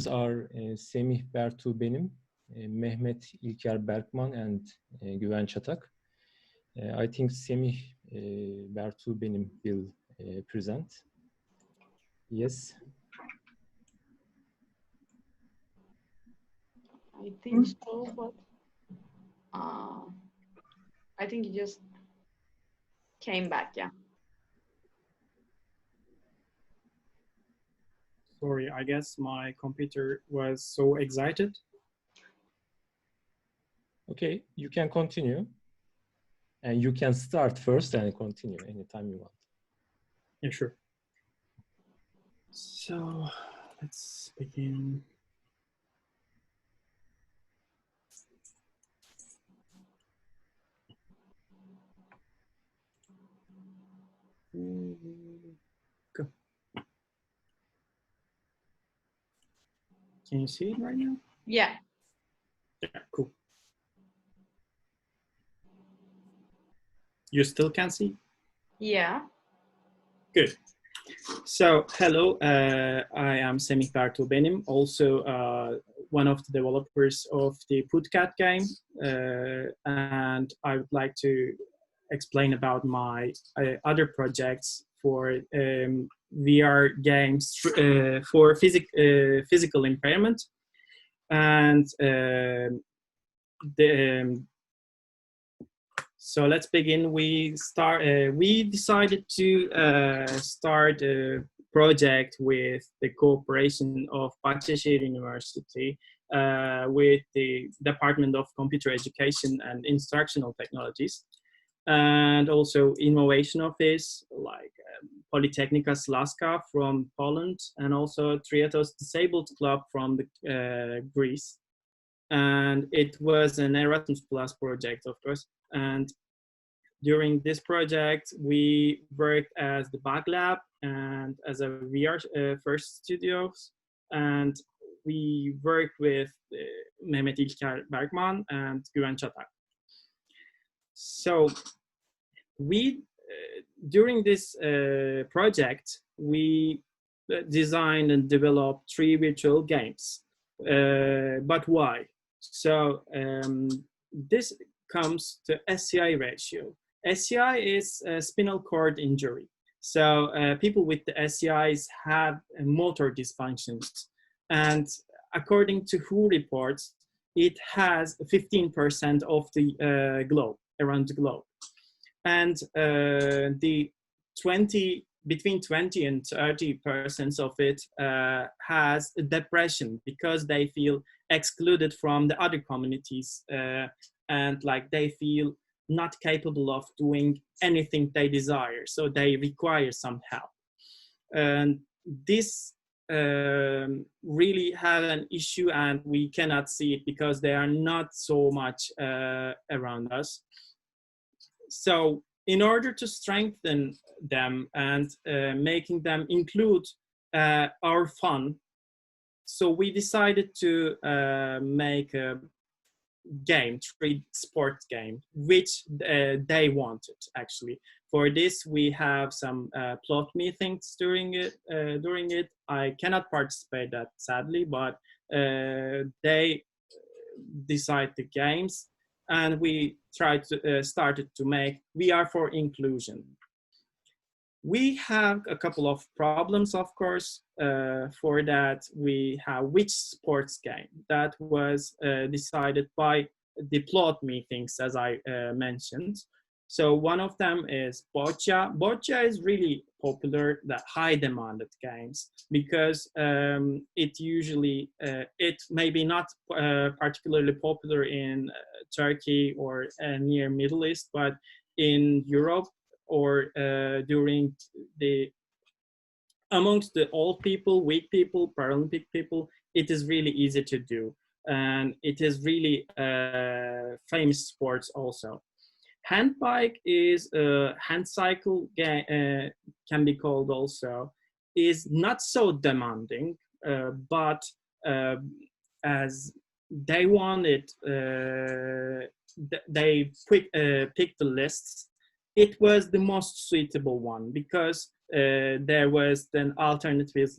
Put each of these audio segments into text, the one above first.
Are Semih Bertu benim, Mehmet İlker Berkman, and Güven Çatak. I think Semih Bertu benim will present. Yes. I think so, but I think he just came back, yeah. Sorry, I guess my computer was so excited. Okay, you can continue. And you can start first and continue anytime you want. Yeah, sure. So let's begin. Go. Can you see it right now? Yeah. Yeah, cool. You still can see? Yeah. Good. So, hello, I am Semih Bertu benim, also one of the developers of the PUDCAD game, and I would like to explain about my other projects for VR games for physical impairment, and so let's begin. We decided to start a project with the cooperation of Bahçeşehir University with the Department of Computer Education and Instructional Technologies, and also Innovation Office like Politechnika Śląska from Poland, and also Triatos Disabled Club from Greece. And it was an Erasmus Plus project, of course. And during this project, we worked as the Bug Lab and as a VR first studios. And we worked with Mehmet İlker Berkman and Güven Çatak. So we, during this project, we designed and developed 3 virtual games. But why? So this comes to SCI ratio. SCI is a spinal cord injury. So people with the SCIs have motor dysfunctions. And according to WHO reports, it has 15% of the globe, around the globe. And between 20 and 30% of it has depression because they feel excluded from the other communities and like they feel not capable of doing anything they desire. So they require some help. And this really have an issue, and we cannot see it because they are not so much around us. So in order to strengthen them and making them include our fun, so we decided to make a game, 3 sports game, which they wanted actually. For this, we have some plot meetings during it. I cannot participate that sadly, but they decide the games, and we tried to started to make VR for inclusion. We have a couple of problems, of course. For that, we have which sports game. That was decided by the plot meetings, as I mentioned. So one of them is Boccia. Boccia is really popular, the high demanded games, because it usually, it may be not particularly popular in Turkey or near Middle East, but in Europe or during amongst the old people, weak people, Paralympic people, it is really easy to do. And it is really famous sports also. Handbike is a hand cycle game, can be called also, is not so demanding, but as they wanted, they picked the lists. It was the most suitable one because there was then alternatives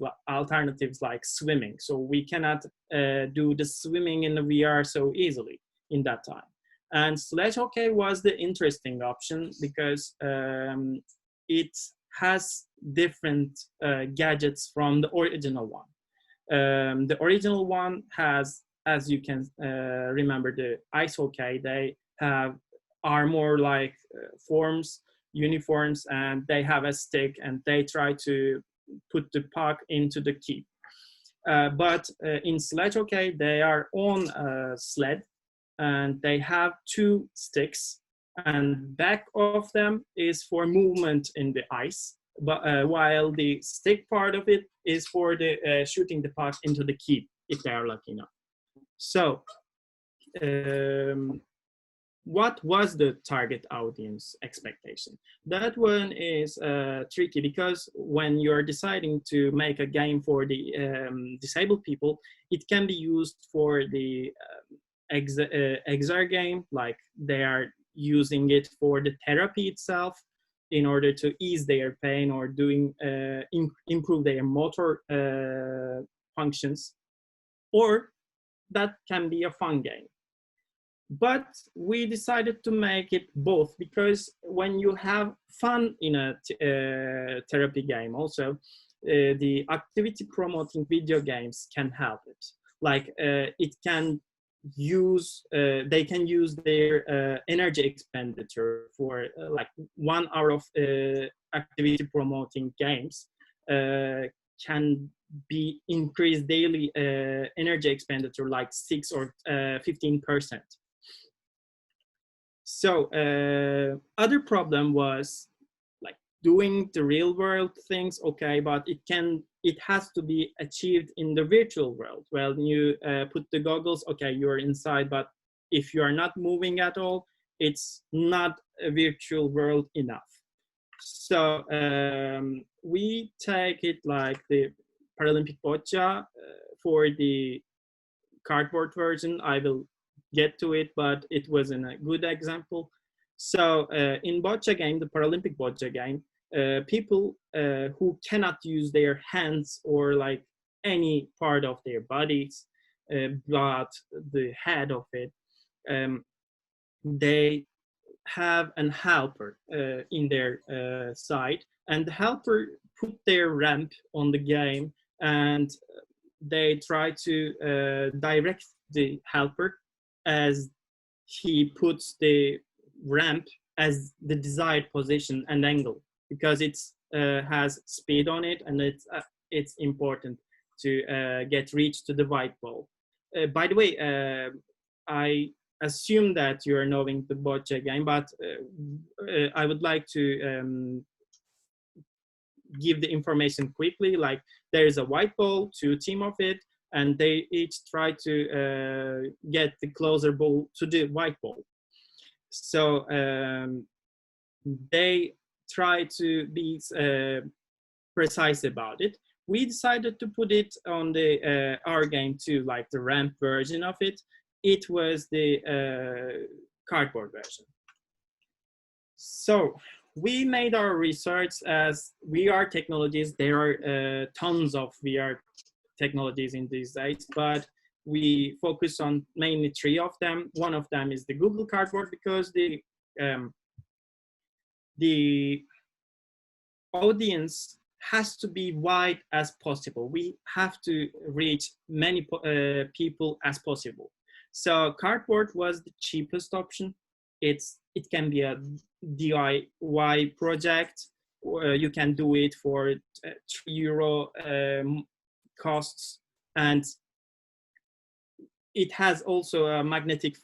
like swimming. So we cannot do the swimming in the VR so easily in that time. And sledge hockey was the interesting option because it has different gadgets from the original one. The original one has, as you can remember, the ice hockey. They are more like uniforms, and they have a stick, and they try to put the puck into the keep. But in sledge hockey, they are on a sled, and they have two sticks, and back of them is for movement in the ice, but while the stick part of it is for the shooting the puck into the keep if they are lucky enough. So what was the target audience expectation? That one is tricky, because when you're deciding to make a game for the disabled people, it can be used for the exer game, like they are using it for the therapy itself in order to ease their pain or improve their motor functions, or that can be a fun game. But we decided to make it both, because when you have fun in a therapy game also, the activity promoting video games can help it. Like it can use, they can use their energy expenditure for like 1 hour of activity promoting games can be increased daily energy expenditure like 6 or 15%. So other problem was like doing the real world things, okay, but it has to be achieved in the virtual world. Well, you put the goggles, okay, you're inside, but if you are not moving at all, it's not a virtual world enough. So we take it like the Paralympic boccia for the cardboard version. I will get to it, but it wasn't a good example. So in boccia game, the Paralympic boccia game, people who cannot use their hands or like any part of their bodies, but the head of it, they have an helper in their side, and the helper put their ramp on the game, and they try to direct the helper as he puts the ramp as the desired position and angle, because it's has speed on it, and it's important to get reach to the white ball. By the way, I assume that you are knowing the boccia game, but I would like to give the information quickly. Like there is a white ball, 2 teams of it, and they each try to get the closer ball to the white ball. So they try to be precise about it. We decided to put it on the our game too, like the ramp version of it. It was the cardboard version. So we made our research as VR technologies. There are tons of VR technologies in these days, but we focus on mainly 3 of them. One of them is the Google Cardboard, because the audience has to be wide as possible. We have to reach many people as possible. So cardboard was the cheapest option. It can be a DIY project. You can do it for €3 costs, and it has also a magnetic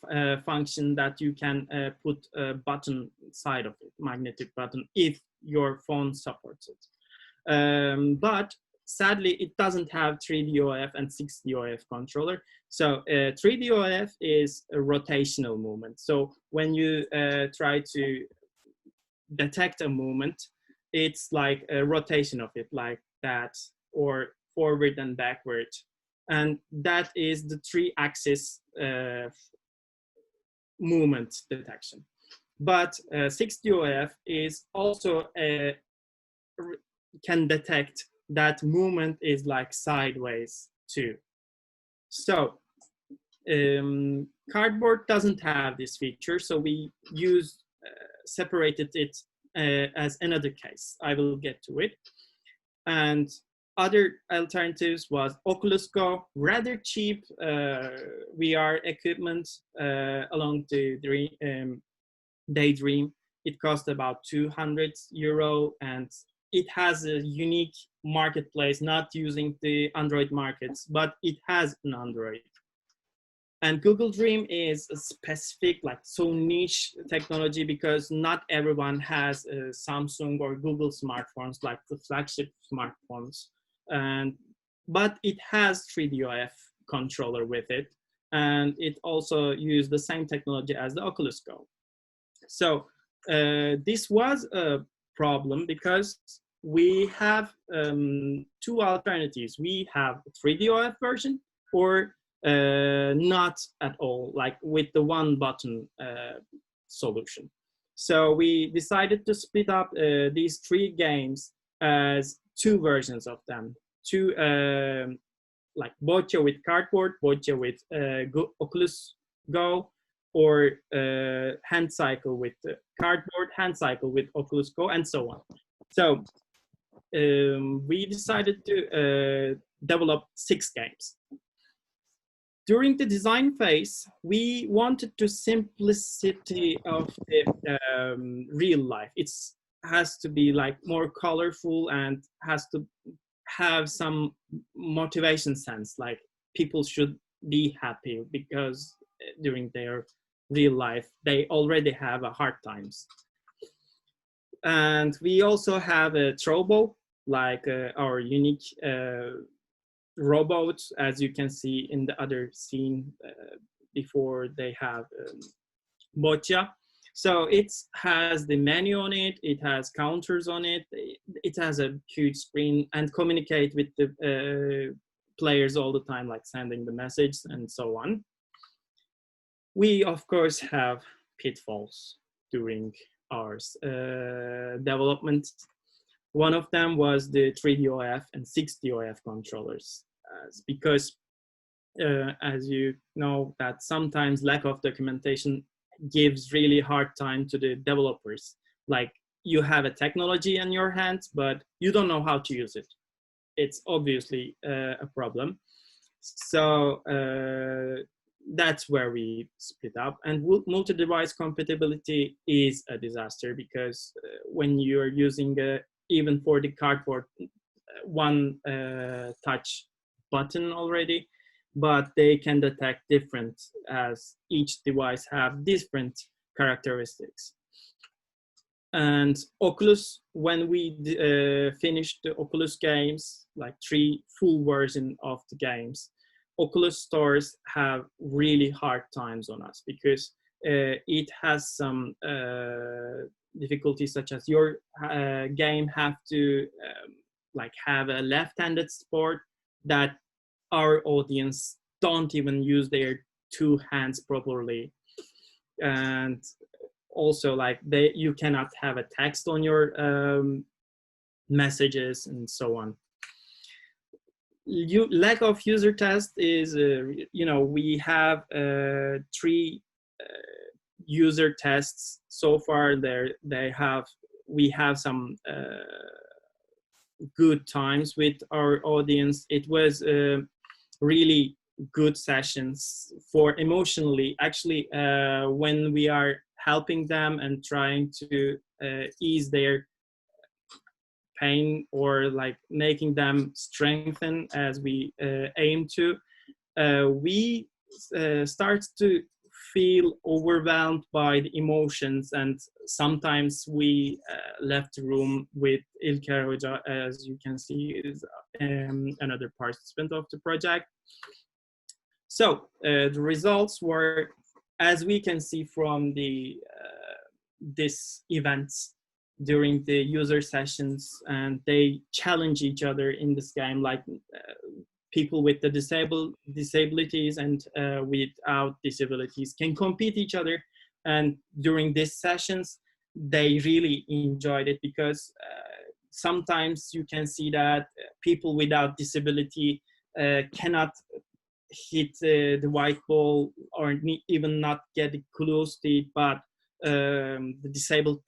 function that you can put a button side of it, magnetic button, if your phone supports it. But sadly, it doesn't have 3DOF and 6DOF controller. So 3DOF is a rotational movement. So when you try to detect a movement, it's like a rotation of it, like that, or forward and backward. And that is the 3-axis movement detection. But 6DOF is also can detect that movement is like sideways too. So Cardboard doesn't have this feature, so we separated it as another case. I will get to it. And other alternatives was Oculus Go, rather cheap VR equipment along the Daydream. It cost about €200, and it has a unique marketplace, not using the Android markets, but it has an Android. And Google Dream is a specific, like so niche technology because not everyone has Samsung or Google smartphones, like the flagship smartphones. But it has 3DOF controller with it. And it also used the same technology as the Oculus Go. So this was a problem because we have two alternatives. We have a 3DOF version or not at all, like with the one button solution. So we decided to split up these three games as two versions of them. Two, like Boccia with Cardboard, Boccia with Oculus Go, or Hand Cycle with Cardboard, Hand Cycle with Oculus Go, and so on. So we decided to develop 6 games. During the design phase, we wanted the simplicity of the real life. It has to be like more colorful and has to have some motivation sense, like people should be happy because during their real life, they already have a hard times. And we also have a Trobo, like our unique robot, as you can see in the other scene before they have Boccia. So it has the menu on it, it has counters on it, it has a huge screen and communicate with the players all the time, like sending the message and so on. We, of course, have pitfalls during our development. One of them was the 3DOF and 6DOF controllers, because as you know, that sometimes lack of documentation gives really hard time to the developers. Like you have a technology in your hands, but you don't know how to use it. It's obviously a problem. So that's where we split up. And multi-device compatibility is a disaster because when you're using even for the Cardboard, one touch button already, but they can detect different, as each device have different characteristics. And Oculus, when we finished the Oculus games, like 3 full version of the games, Oculus stores have really hard times on us because it has some difficulties, such as your game have to like have a left-handed support that our audience don't even use their 2 hands properly. And also, like you cannot have a text on your messages and so on. Lack of user test is, we have 3 user tests so far. We have some good times with our audience. It was really good sessions for emotionally, actually, when we are helping them and trying to ease their pain or like making them strengthen as we aim to, we start to feel overwhelmed by the emotions, and sometimes we left the room with İlker Hoca, as you can see, is another participant of the project. So the results were, as we can see from the this events during the user sessions, and they challenge each other in this game, like people with the disabilities and without disabilities can compete each other. And during these sessions, they really enjoyed it because sometimes you can see that people without disability cannot hit the white ball or even not get close to it, but the disabled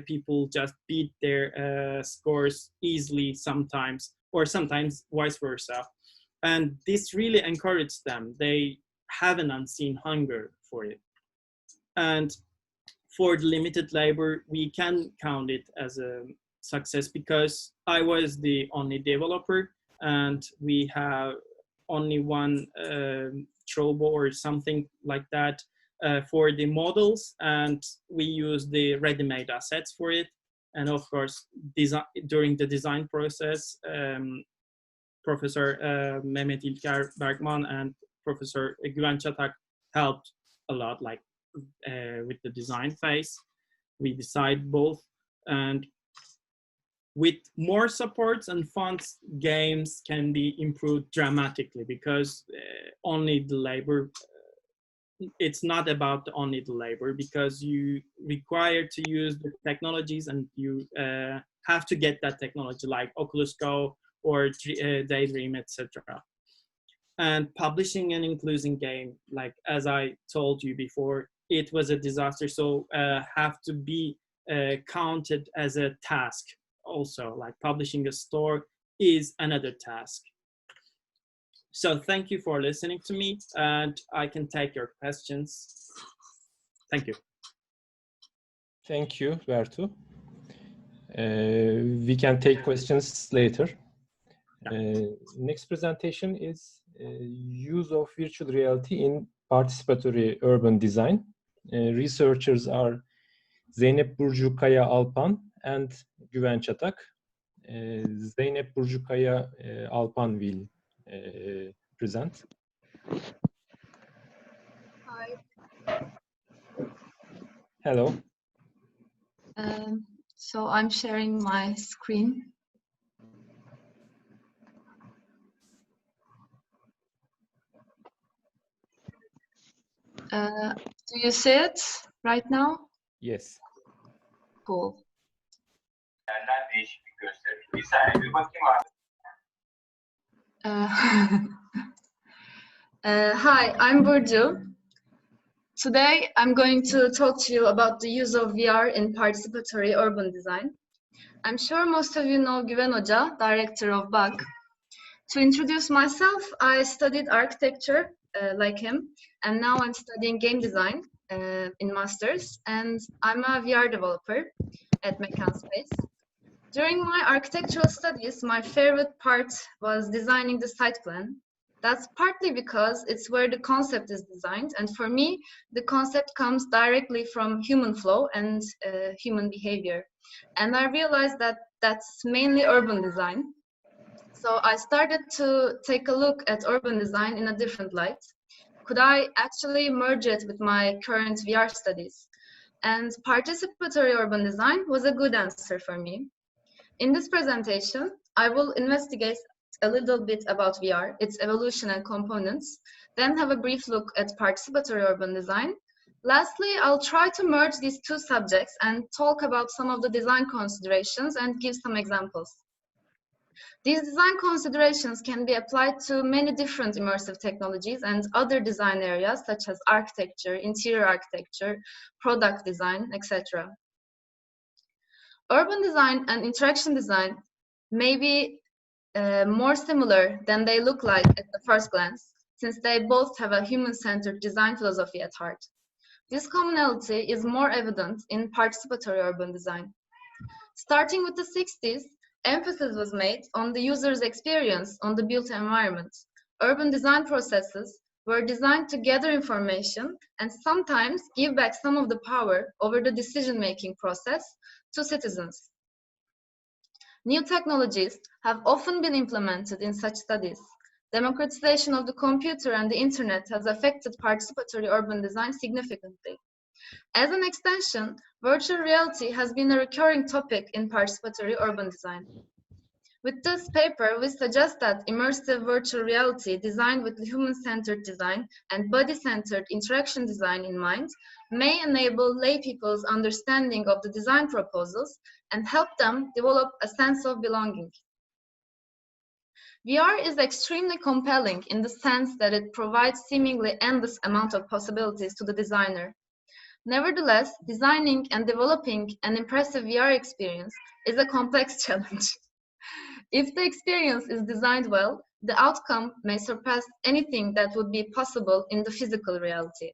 people just beat their scores easily sometimes, or sometimes vice versa. And this really encouraged them. They have an unseen hunger for it. And for the limited labor, we can count it as a success because I was the only developer and we have only one Trobo or something like that for the models, and we use the ready-made assets for it. And of course, during the design process, Professor Mehmet İlker Bergman and Professor Güven Çatak helped a lot, like with the design phase. We decide both, and with more supports and funds, games can be improved dramatically because only the labor, it's not about only the labor, because you require to use the technologies and you have to get that technology like Oculus Go or Daydream, etc. And publishing an inclusive game, like as I told you before, it was a disaster. So have to be counted as a task. Also, like publishing a store is another task. So thank you for listening to me, and I can take your questions. Thank you. Thank you, Bertu. We can take questions later. Next presentation is use of virtual reality in participatory urban design. Researchers are Zeynep Burcu Kaya Alpan and Güven Çatak. Zeynep Burcu Kaya Alpan will present. Hi. Hello. So I'm sharing my screen. Do you see it right now? Yes. Cool. Hi, I'm Burcu. Today, I'm going to talk to you about the use of VR in participatory urban design. I'm sure most of you know Güven Hoca, director of BUG. To introduce myself, I studied architecture like him, and now I'm studying game design in master's, and I'm a VR developer at MekanSpace. During my architectural studies, my favorite part was designing the site plan. That's partly because it's where the concept is designed, and for me, the concept comes directly from human flow and human behavior. And I realized that that's mainly urban design. So I started to take a look at urban design in a different light. Could I actually merge it with my current VR studies? And participatory urban design was a good answer for me. In this presentation, I will investigate a little bit about VR, its evolution and components, then have a brief look at participatory urban design. Lastly, I'll try to merge these two subjects and talk about some of the design considerations and give some examples. These design considerations can be applied to many different immersive technologies and other design areas such as architecture, interior architecture, product design, etc. Urban design and interaction design may be more similar than they look like at the first glance, since they both have a human-centered design philosophy at heart. This commonality is more evident in participatory urban design. Starting with the 60s, emphasis was made on the user's experience on the built environment. Urban design processes were designed to gather information and sometimes give back some of the power over the decision-making process to citizens. New technologies have often been implemented in such studies. Democratization of the computer and the internet has affected participatory urban design significantly. As an extension, virtual reality has been a recurring topic in participatory urban design. With this paper, we suggest that immersive virtual reality designed with human-centered design and body-centered interaction design in mind may enable lay people's understanding of the design proposals and help them develop a sense of belonging. VR is extremely compelling in the sense that it provides seemingly endless amount of possibilities to the designer. Nevertheless, designing and developing an impressive VR experience is a complex challenge. If the experience is designed well, the outcome may surpass anything that would be possible in the physical reality.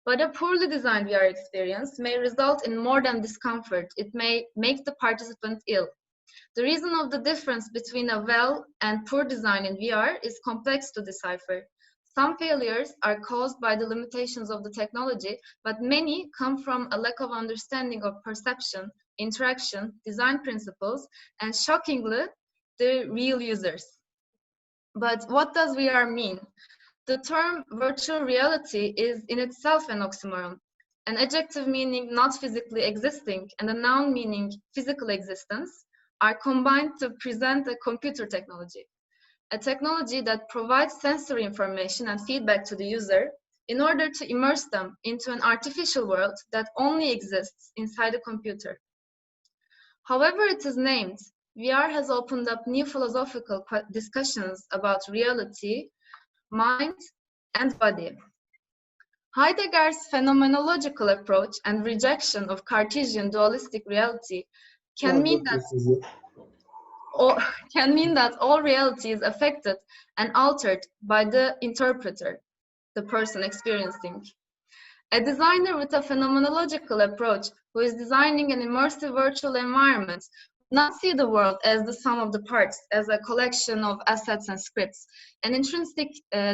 But a poorly designed VR experience may result in more than discomfort. It may make the participant ill. The reason of the difference between a well and poor design in VR is complex to decipher. Some failures are caused by the limitations of the technology, but many come from a lack of understanding of perception, interaction, design principles, and shockingly, the real users. But what does VR mean? The term virtual reality is in itself an oxymoron. An adjective meaning not physically existing and a noun meaning physical existence are combined to present a computer technology, a technology that provides sensory information and feedback to the user in order to immerse them into an artificial world that only exists inside a computer. However it is named, VR has opened up new philosophical discussions about reality, mind, and body. Heidegger's phenomenological approach and rejection of Cartesian dualistic reality can mean that all reality is affected and altered by the interpreter, the person experiencing. A designer with a phenomenological approach who is designing an immersive virtual environment would not see the world as the sum of the parts, as a collection of assets and scripts. An intrinsic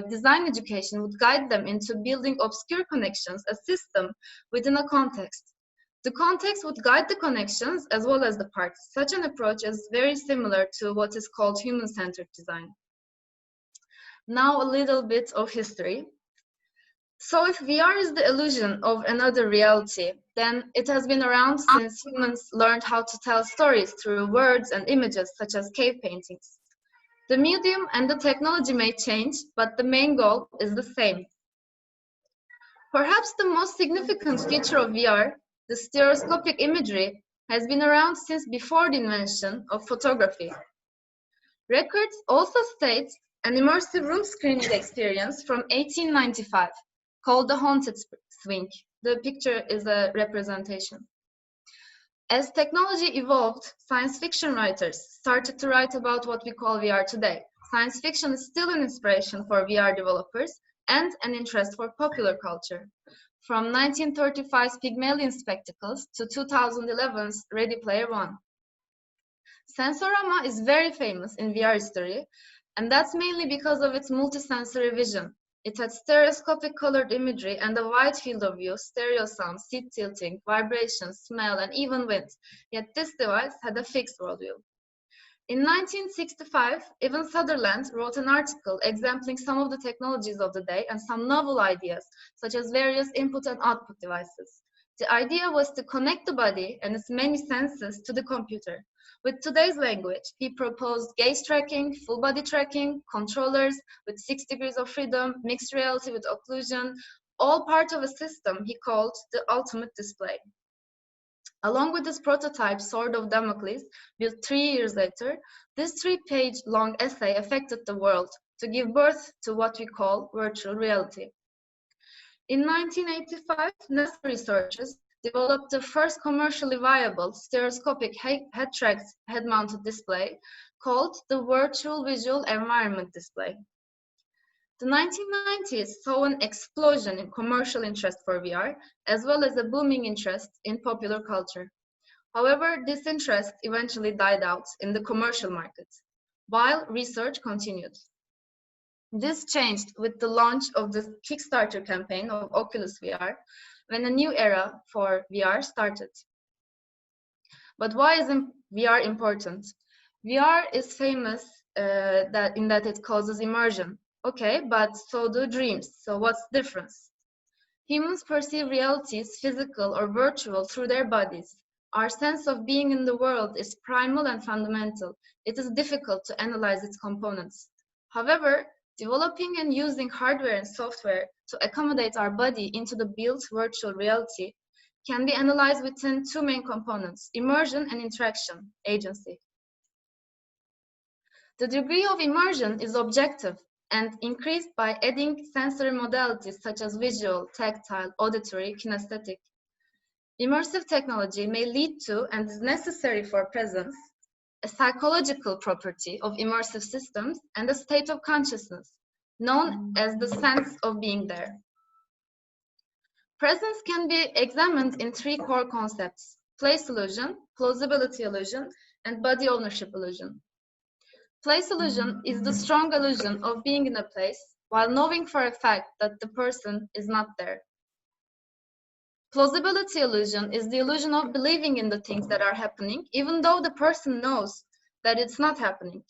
design education would guide them into building obscure connections, a system within a context. The context would guide the connections as well as the parts. Such an approach is very similar to what is called human-centered design. Now a little bit of history. So if VR is the illusion of another reality, then it has been around since humans learned how to tell stories through words and images such as cave paintings. The medium and the technology may change, but the main goal is the same. Perhaps the most significant feature of VR, the stereoscopic imagery, has been around since before the invention of photography. Records also state an immersive room screening experience from 1895 called the Haunted Swing. The picture is a representation. As technology evolved, science fiction writers started to write about what we call VR today. Science fiction is still an inspiration for VR developers and an interest for popular culture. From 1935's Pygmalion spectacles to 2011's Ready Player One. Sensorama is very famous in VR history, and that's mainly because of its multisensory vision. It had stereoscopic colored imagery and a wide field of view, stereo sound, seat tilting, vibration, smell, and even wind. Yet this device had a fixed worldview. In 1965, Evan Sutherland wrote an article exempling some of the technologies of the day and some novel ideas, such as various input and output devices. The idea was to connect the body and its many senses to the computer. With today's language, he proposed gaze tracking, full body tracking, controllers with 6 degrees of freedom, mixed reality with occlusion, all part of a system he called the ultimate display. Along with this prototype, Sword of Damocles, built 3 years later, this 3-page long essay affected the world to give birth to what we call virtual reality. In 1985, NASA researchers developed the first commercially viable stereoscopic head-tracked head-mounted display called the Virtual Visual Environment Display. The 1990s saw an explosion in commercial interest for VR, as well as a booming interest in popular culture. However, this interest eventually died out in the commercial market, while research continued. This changed with the launch of the Kickstarter campaign of Oculus VR, when a new era for VR started. But why is VR important? VR is famous in that it causes immersion. Okay, but so do dreams. So what's the difference? Humans perceive realities, physical or virtual, through their bodies. Our sense of being in the world is primal and fundamental. It is difficult to analyze its components. However, developing and using hardware and software to accommodate our body into the built virtual reality can be analyzed within two main components: immersion and interaction, agency. The degree of immersion is objective and increased by adding sensory modalities such as visual, tactile, auditory, kinesthetic. Immersive technology may lead to, and is necessary for presence, a psychological property of immersive systems and a state of consciousness, known as the sense of being there. Presence can be examined in three core concepts: place illusion, plausibility illusion, and body ownership illusion. Place illusion is the strong illusion of being in a place while knowing for a fact that the person is not there. Plausibility illusion is the illusion of believing in the things that are happening, even though the person knows that it's not happening.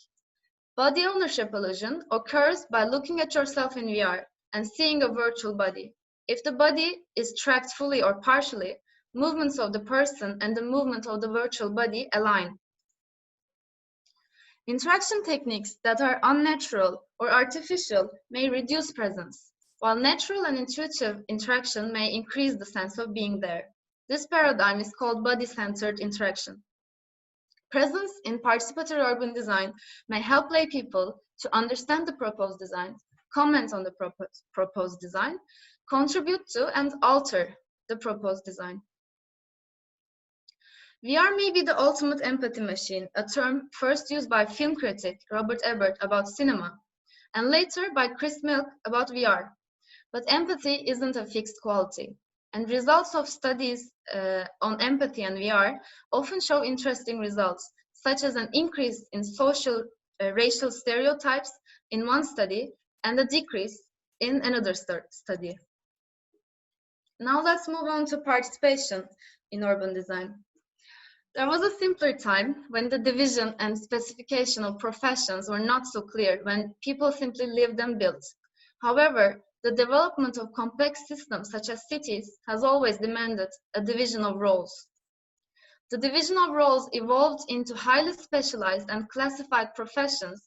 Body ownership illusion occurs by looking at yourself in VR and seeing a virtual body. If the body is tracked fully or partially, movements of the person and the movement of the virtual body align. Interaction techniques that are unnatural or artificial may reduce presence, while natural and intuitive interaction may increase the sense of being there. This paradigm is called body-centered interaction. Presence in participatory urban design may help lay people to understand the proposed design, comment on the proposed design, contribute to and alter the proposed design. VR may be the ultimate empathy machine, a term first used by film critic Robert Ebert about cinema, and later by Chris Milk about VR. But empathy isn't a fixed quality, and results of studies on empathy and VR often show interesting results, such as an increase in social racial stereotypes in one study and a decrease in another study. Now let's move on to participation in urban design. There was a simpler time when the division and specification of professions were not so clear, when people simply lived and built. However, the development of complex systems such as cities has always demanded a division of roles. The division of roles evolved into highly specialized and classified professions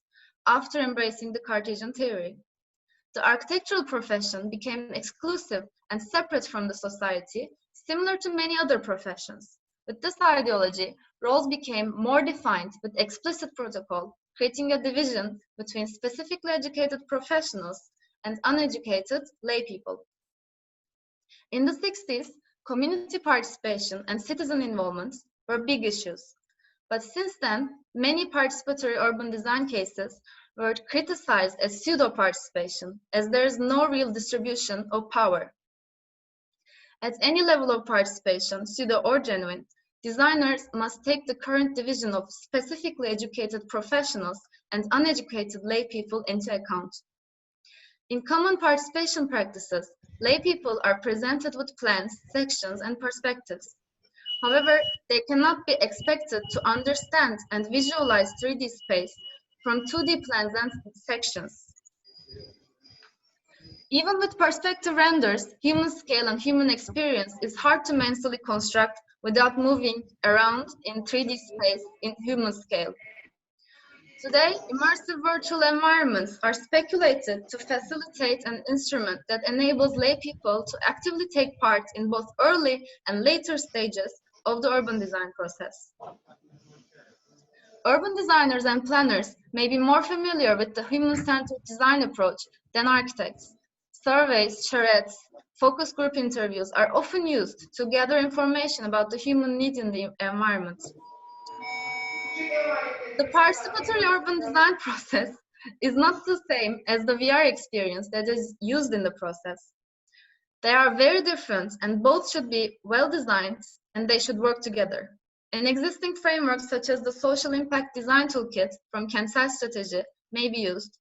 after embracing the Cartesian theory. The architectural profession became exclusive and separate from the society, similar to many other professions. With this ideology, roles became more defined with explicit protocol, creating a division between specifically educated professionals and uneducated lay people. In the 60s, community participation and citizen involvement were big issues. But since then, many participatory urban design cases were criticized as pseudo-participation, as there is no real distribution of power. At any level of participation, pseudo or genuine, designers must take the current division of specifically educated professionals and uneducated lay people into account. In common participation practices, lay people are presented with plans, sections, and perspectives. However, they cannot be expected to understand and visualize 3D space from 2D plans and sections. Even with perspective renders, human scale and human experience is hard to mentally construct without moving around in 3D space in human scale. Today, immersive virtual environments are speculated to facilitate an instrument that enables lay people to actively take part in both early and later stages of the urban design process. Urban designers and planners may be more familiar with the human-centered design approach than architects. Surveys, charrettes, focus group interviews are often used to gather information about the human need in the environment. The participatory urban design process is not the same as the VR experience that is used in the process. They are very different, and both should be well designed and they should work together. An existing framework such as the Social Impact Design Toolkit from Kentsel Strateji may be used.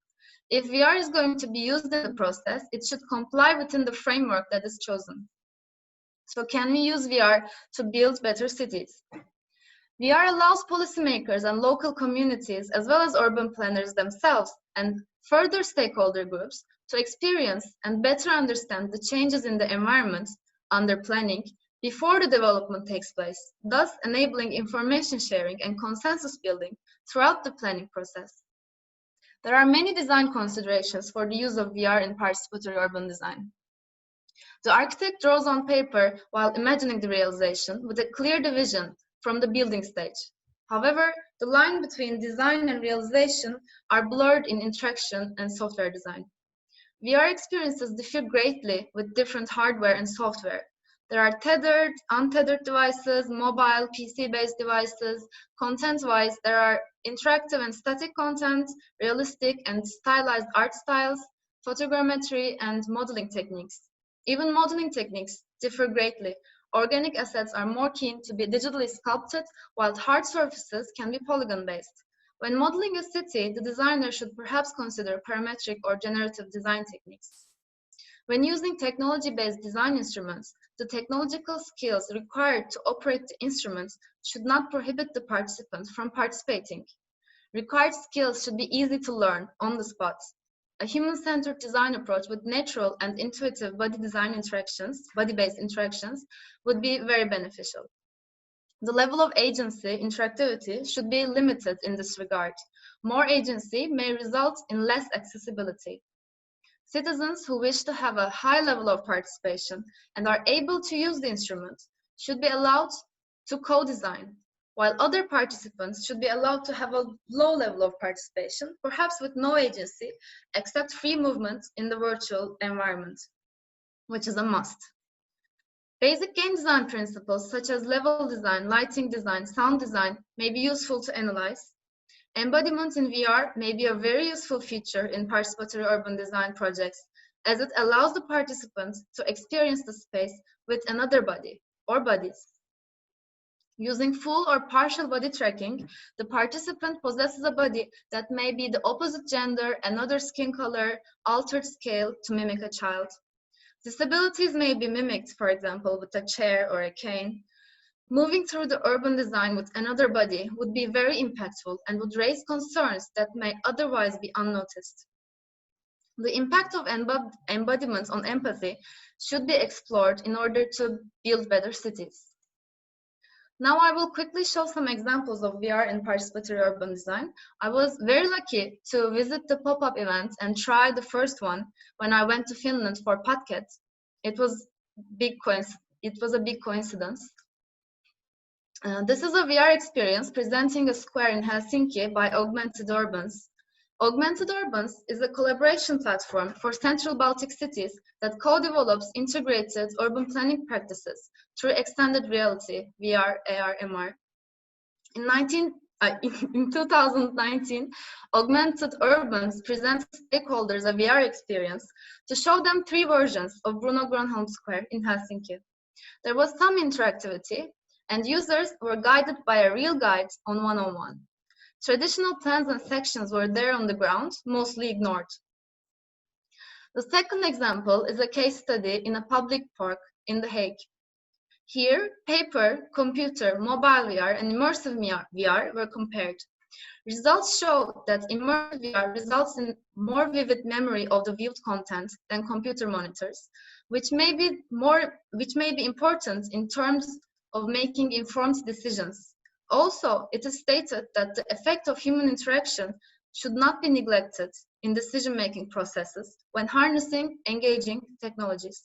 If VR is going to be used in the process, it should comply within the framework that is chosen. So can we use VR to build better cities? VR allows policymakers and local communities, as well as urban planners themselves and further stakeholder groups, to experience and better understand the changes in the environment under planning before the development takes place, thus enabling information sharing and consensus building throughout the planning process. There are many design considerations for the use of VR in participatory urban design. The architect draws on paper while imagining the realization with a clear division from the building stage. However, the line between design and realization are blurred in interaction and software design. VR experiences differ greatly with different hardware and software. There are tethered, untethered devices, mobile, PC-based devices. Content-wise, there are interactive and static content, realistic and stylized art styles, photogrammetry, and modeling techniques. Even modeling techniques differ greatly. Organic assets are more keen to be digitally sculpted, while hard surfaces can be polygon-based. When modeling a city, the designer should perhaps consider parametric or generative design techniques. When using technology-based design instruments, the technological skills required to operate the instruments should not prohibit the participants from participating. Required skills should be easy to learn on the spot. A human-centered design approach with natural and intuitive body-based interactions would be very beneficial. The level of agency, interactivity, should be limited in this regard. More agency may result in less accessibility. Citizens who wish to have a high level of participation and are able to use the instrument should be allowed to co-design, while other participants should be allowed to have a low level of participation, perhaps with no agency, except free movement in the virtual environment, which is a must. Basic game design principles such as level design, lighting design, sound design may be useful to analyze. Embodiment in VR may be a very useful feature in participatory urban design projects, as it allows the participants to experience the space with another body or bodies. Using full or partial body tracking, the participant possesses a body that may be the opposite gender, another skin color, altered scale to mimic a child. Disabilities may be mimicked, for example, with a chair or a cane. Moving through the urban design with another body would be very impactful and would raise concerns that may otherwise be unnoticed. The impact of embodiments on empathy should be explored in order to build better cities. Now I will quickly show some examples of VR in participatory urban design. I was very lucky to visit the pop-up event and try the first one when I went to Finland for PUDCAD. It was a big coincidence. This is a VR experience presenting a square in Helsinki by Augmented Urbans. Augmented Urbans is a collaboration platform for Central Baltic cities that co-develops integrated urban planning practices through extended reality, VR, AR, MR. In 2019, Augmented Urbans presented stakeholders a VR experience to show them 3 versions of Bruno Grönholm Square in Helsinki. There was some interactivity, and users were guided by a real guide on one-on-one. Traditional plans and sections were there on the ground, mostly ignored. The second example is a case study in a public park in The Hague. Here, paper, computer, mobile VR, and immersive VR were compared. Results show that immersive VR results in more vivid memory of the viewed content than computer monitors, which may be important in terms of making informed decisions. Also, it is stated that the effect of human interaction should not be neglected in decision-making processes when harnessing engaging technologies.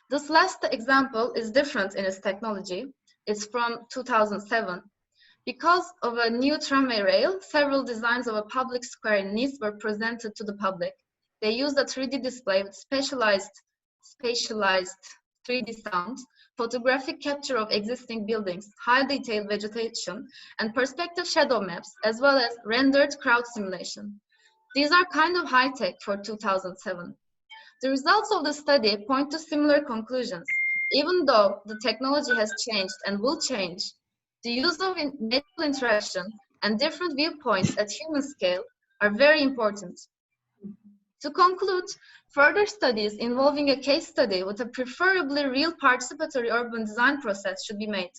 This last example is different in its technology. It's from 2007. Because of a new tramway rail, several designs of a public square in Nice were presented to the public. They used a 3D display with spatialized 3D sound, photographic capture of existing buildings, high detailed vegetation, and perspective shadow maps, as well as rendered crowd simulation. These are kind of high-tech for 2007. The results of the study point to similar conclusions. Even though the technology has changed and will change, the use of natural interaction and different viewpoints at human scale are very important. To conclude, further studies involving a case study with a preferably real participatory urban design process should be made.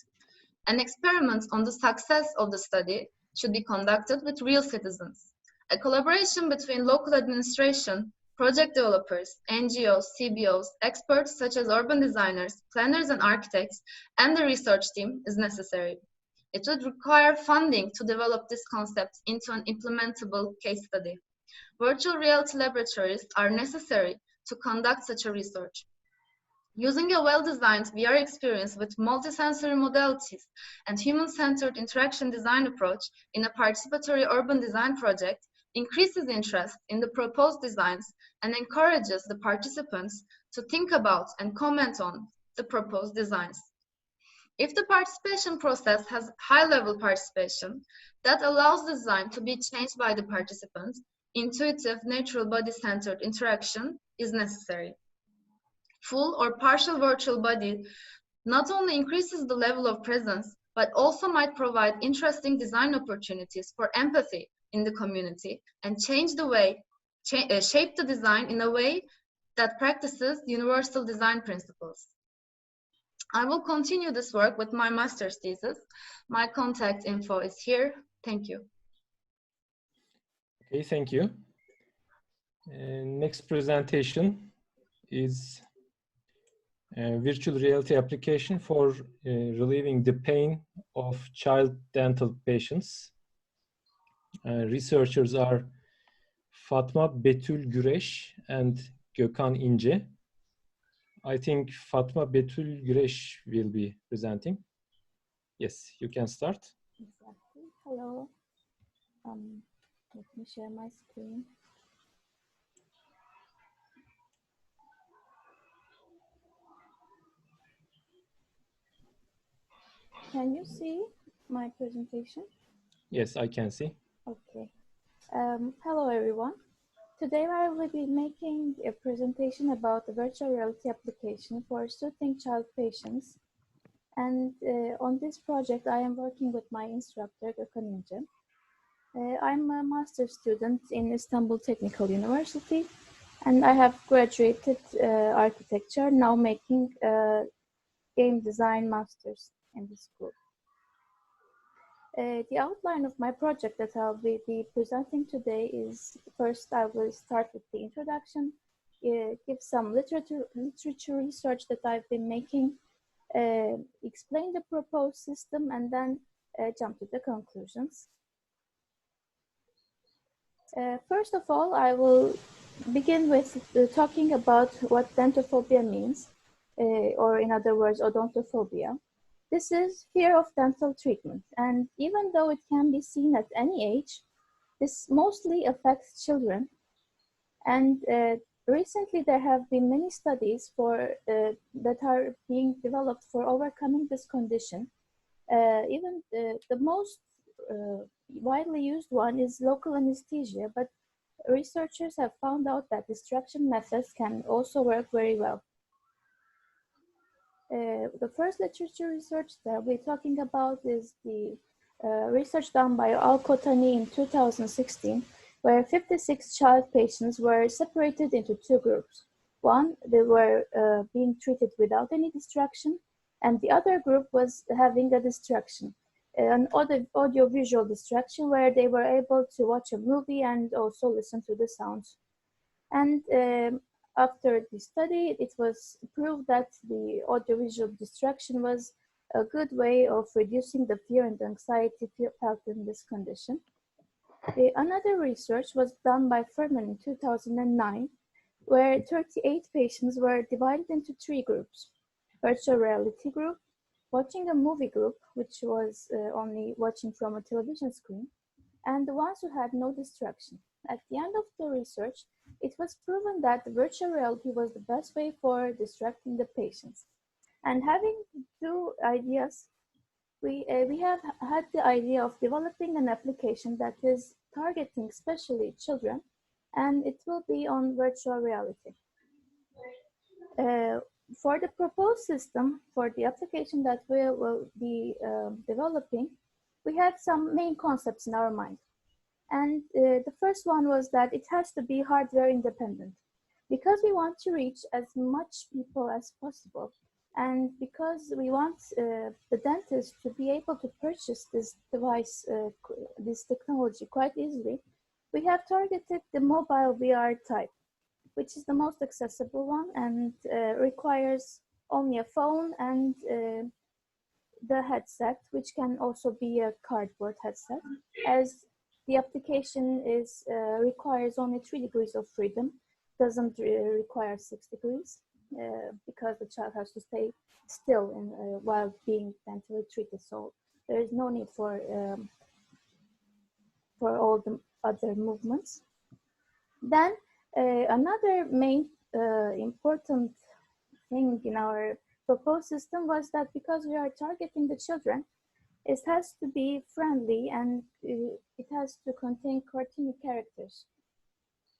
An experiment on the success of the study should be conducted with real citizens. A collaboration between local administration, project developers, NGOs, CBOs, experts such as urban designers, planners and architects, and the research team is necessary. It would require funding to develop this concept into an implementable case study. Virtual reality laboratories are necessary to conduct such a research. Using a well-designed VR experience with multisensory modalities and human-centered interaction design approach in a participatory urban design project increases interest in the proposed designs and encourages the participants to think about and comment on the proposed designs. If the participation process has high-level participation, that allows the design to be changed by the participants, intuitive, natural body-centered interaction is necessary. Full or partial virtual body not only increases the level of presence, but also might provide interesting design opportunities for empathy in the community and shape the design in a way that practices universal design principles. I will continue this work with my master's thesis. My contact info is here. Thank you. Okay, thank you. Next presentation is a virtual reality application for relieving the pain of child dental patients. Researchers are Fatma Betül Güreş and Gökhan İnce. I think Fatma Betül Güreş will be presenting. Yes, you can start. Exactly. Hello. Let me share my screen. Can you see my presentation? Yes, I can see. Okay. Hello, everyone. Today I will be making a presentation about the virtual reality application for soothing child patients. And on this project, I am working with my instructor, Gökhan İnce. I'm a master's student in Istanbul Technical University, and I have graduated architecture, now making game design masters in this school. The outline of my project that I'll be presenting today is, first I will start with the introduction, give some literature research that I've been making, explain the proposed system, and then jump to the conclusions. First of all, I will begin with talking about what dentophobia means, or in other words, odontophobia. This is fear of dental treatment, and even though it can be seen at any age, this mostly affects children. And recently there have been many studies that are being developed for overcoming this condition. Even the most widely used one is local anesthesia, but researchers have found out that distraction methods can also work very well. The first literature research that we're talking about is the research done by Al-Kotani in 2016, where 56 child patients were separated into two groups. One, they were being treated without any distraction, and the other group was having a distraction, an audio-visual distraction where they were able to watch a movie and also listen to the sounds. And after the study, it was proved that the audiovisual distraction was a good way of reducing the fear and anxiety felt in this condition. Another research was done by Furman in 2009, where 38 patients were divided into three groups: virtual reality group, watching a movie group, which was only watching from a television screen, and the ones who had no distraction. At the end of the research, it was proven that virtual reality was the best way for distracting the patients. And having two ideas, we have had the idea of developing an application that is targeting especially children, and it will be on virtual reality. For the proposed system, for the application that we will be developing, we had some main concepts in our mind. And the first one was that it has to be hardware independent, because we want to reach as much people as possible. And because we want the dentist to be able to purchase this device, this technology quite easily, we have targeted the mobile VR type. which is the most accessible one and requires only a phone and the headset, which can also be a cardboard headset, as the application is requires only 3 degrees of freedom, doesn't require 6 degrees, because the child has to stay still while being dentally treated. So there is no need for all the other movements. Then another main important thing in our proposed system was that because we are targeting the children, it has to be friendly and it has to contain cartoony characters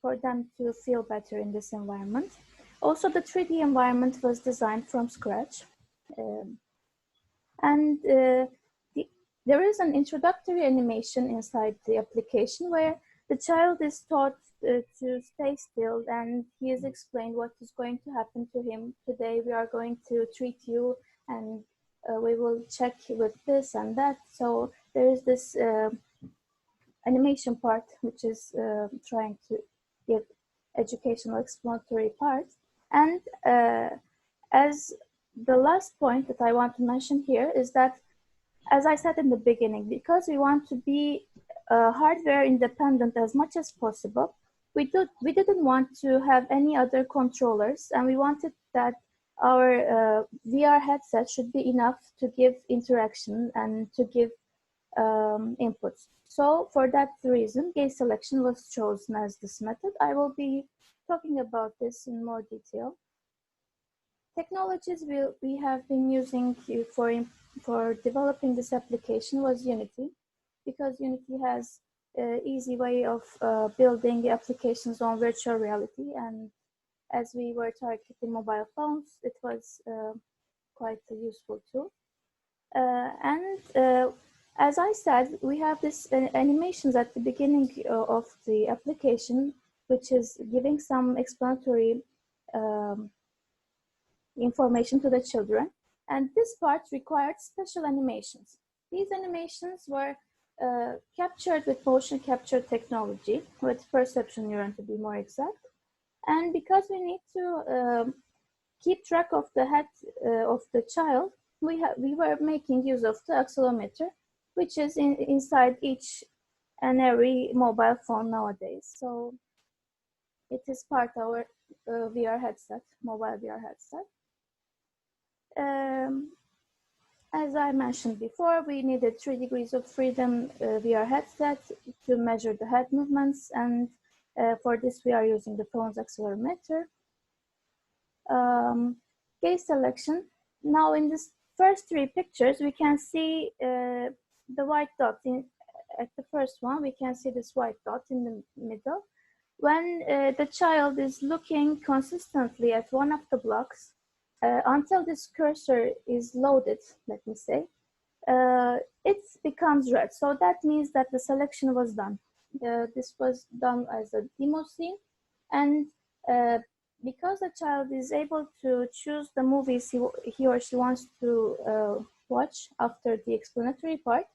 for them to feel better in this environment. Also, the 3D environment was designed from scratch. There is an introductory animation inside the application where the child is taught to stay still, and he is explained what is going to happen to him. Today we are going to treat you, and we will check with this and that. So there is this animation part, which is trying to give educational explanatory part. And as the last point that I want to mention here is that, as I said in the beginning, because we want to be hardware independent as much as possible, we didn't want to have any other controllers, and we wanted that our VR headset should be enough to give interaction and to give inputs. So for that reason, gaze selection was chosen as this method. I will be talking about this in more detail. Technologies we have been using for developing this application was Unity, because Unity has an easy way of building applications on virtual reality, and as we were targeting mobile phones, it was quite a useful tool. As I said, we have this animations at the beginning of the application, which is giving some explanatory information to the children. And this part required special animations. These animations were captured with motion capture technology, with perception neuron to be more exact. And because we need to keep track of the head of the child, we were making use of the accelerometer, which is inside each and every mobile phone nowadays. So it is part of our VR headset, mobile VR headset. As I mentioned before, we needed 3 degrees of freedom VR headset to measure the head movements, and for this we are using the phone's accelerometer. Gaze selection. Now in this first 3 pictures, we can see the white dot at the first one. We can see this white dot in the middle. When the child is looking consistently at one of the blocks, until this cursor is loaded, let me say, it becomes red. So that means that the selection was done. This was done as a demo scene. And because the child is able to choose the movies he or she wants to watch after the explanatory part,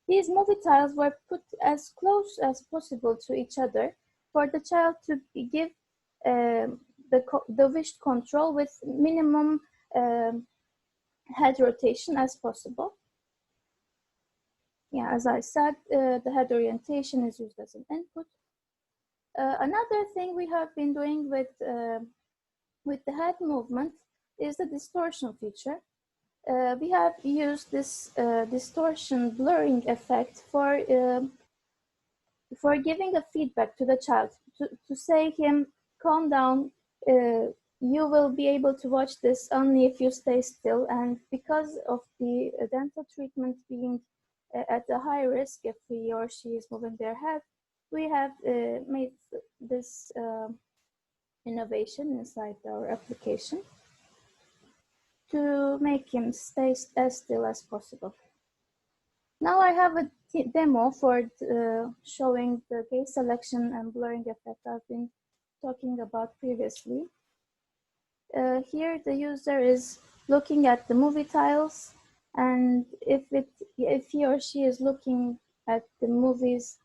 these movie tiles were put as close as possible to each other for the child to give the wished control with minimum head rotation as possible. Yeah, as I said, the head orientation is used as an input. Another thing we have been doing with the head movement is the distortion feature. We have used this distortion blurring effect for giving a feedback to the child, to say him, calm down, you will be able to watch this only if you stay still. And because of the dental treatment being at a high risk if he or she is moving their head, we have made this innovation inside our application to make him stay as still as possible. Now I have a demo for showing the gaze selection and blurring effect I've been talking about previously. Here the user is looking at the movie tiles, and if he or she is looking at the movies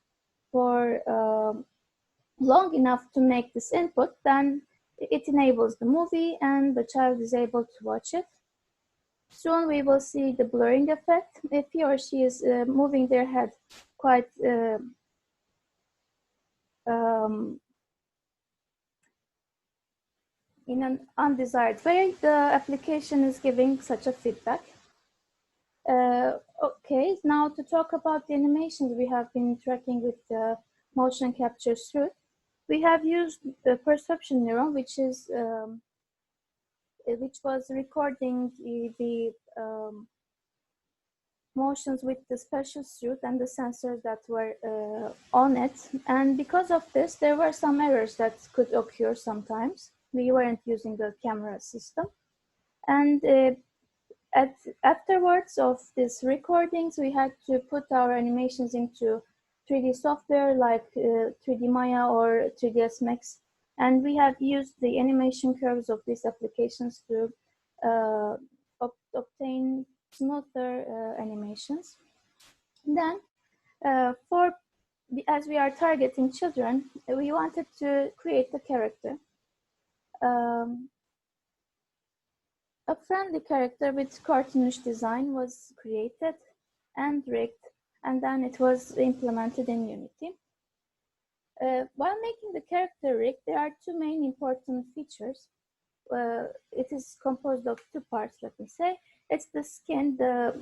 for long enough to make this input, then it enables the movie and the child is able to watch it. Soon we will see the blurring effect. If he or she is moving their head quite in an undesired way, the application is giving such a feedback. Okay, now to talk about the animations we have been tracking with the motion capture suite. We have used the perception neuron, which was recording the motions with the special suit and the sensors that were on it. And because of this, there were some errors that could occur sometimes. We weren't using the camera system. And afterwards of these recordings, we had to put our animations into 3D software like 3D Maya or 3ds Max. And we have used the animation curves of these applications to obtain smoother animations. Then, as we are targeting children, we wanted to create a character. A friendly character with cartoonish design was created and rigged, and then it was implemented in Unity. While making the character rig, there are two main important features. It is composed of two parts, let me say. It's the skin, the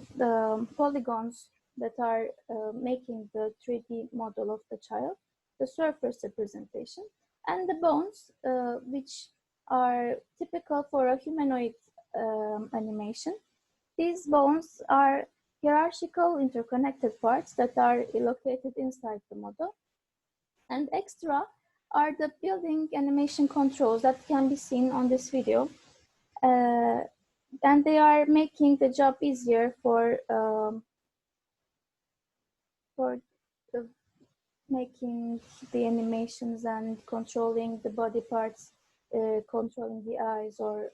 polygons that are making the 3D model of the child, the surface representation, and the bones, which are typical for a humanoid animation. These bones are hierarchical interconnected parts that are located inside the model. And extra are the building animation controls that can be seen on this video. And they are making the job easier for making the animations and controlling the body parts, controlling the eyes or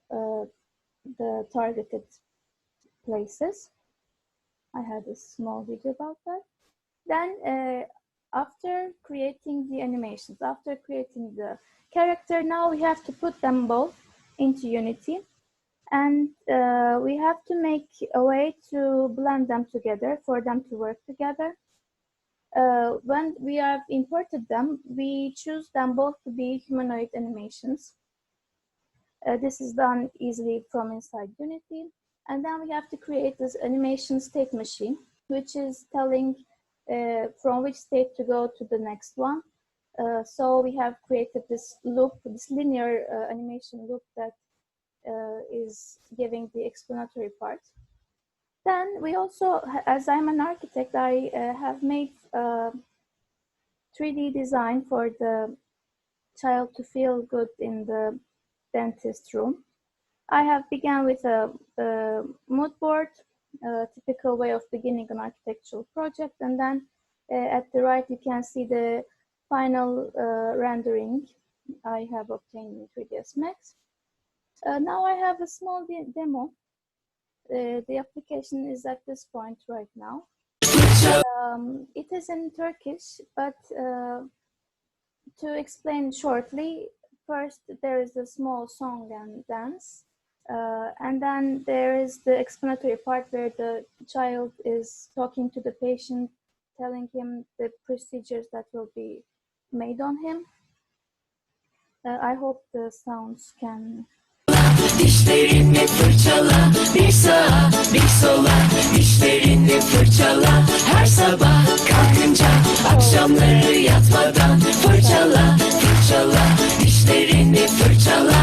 the targeted places. I had a small video about that. Then after creating the animations, after creating the character, now we have to put them both into Unity. And we have to make a way to blend them together for them to work together. When we have imported them, we choose them both to be humanoid animations. This is done easily from inside Unity. And then we have to create this animation state machine, which is telling from which state to go to the next one. So we have created this loop, this linear animation loop that is giving the explanatory part. Then we also, as I'm an architect, I have made 3D design for the child to feel good in the dentist room. I have begun with a mood board, a typical way of beginning an architectural project, and then at the right you can see the final rendering I have obtained in 3ds Max. Now I have a small demo. The application is at this point right now. It is in Turkish, but to explain shortly, first there is a small song and dance, and then there is the explanatory part where the child is talking to the patient, telling him the procedures that will be made on him. I hope the sounds can... Dişlerini fırçala, bir sağa bir sola. Dişlerini fırçala, her sabah kalkınca, akşamları yatmadan fırçala, fırçala. Dişlerini fırçala.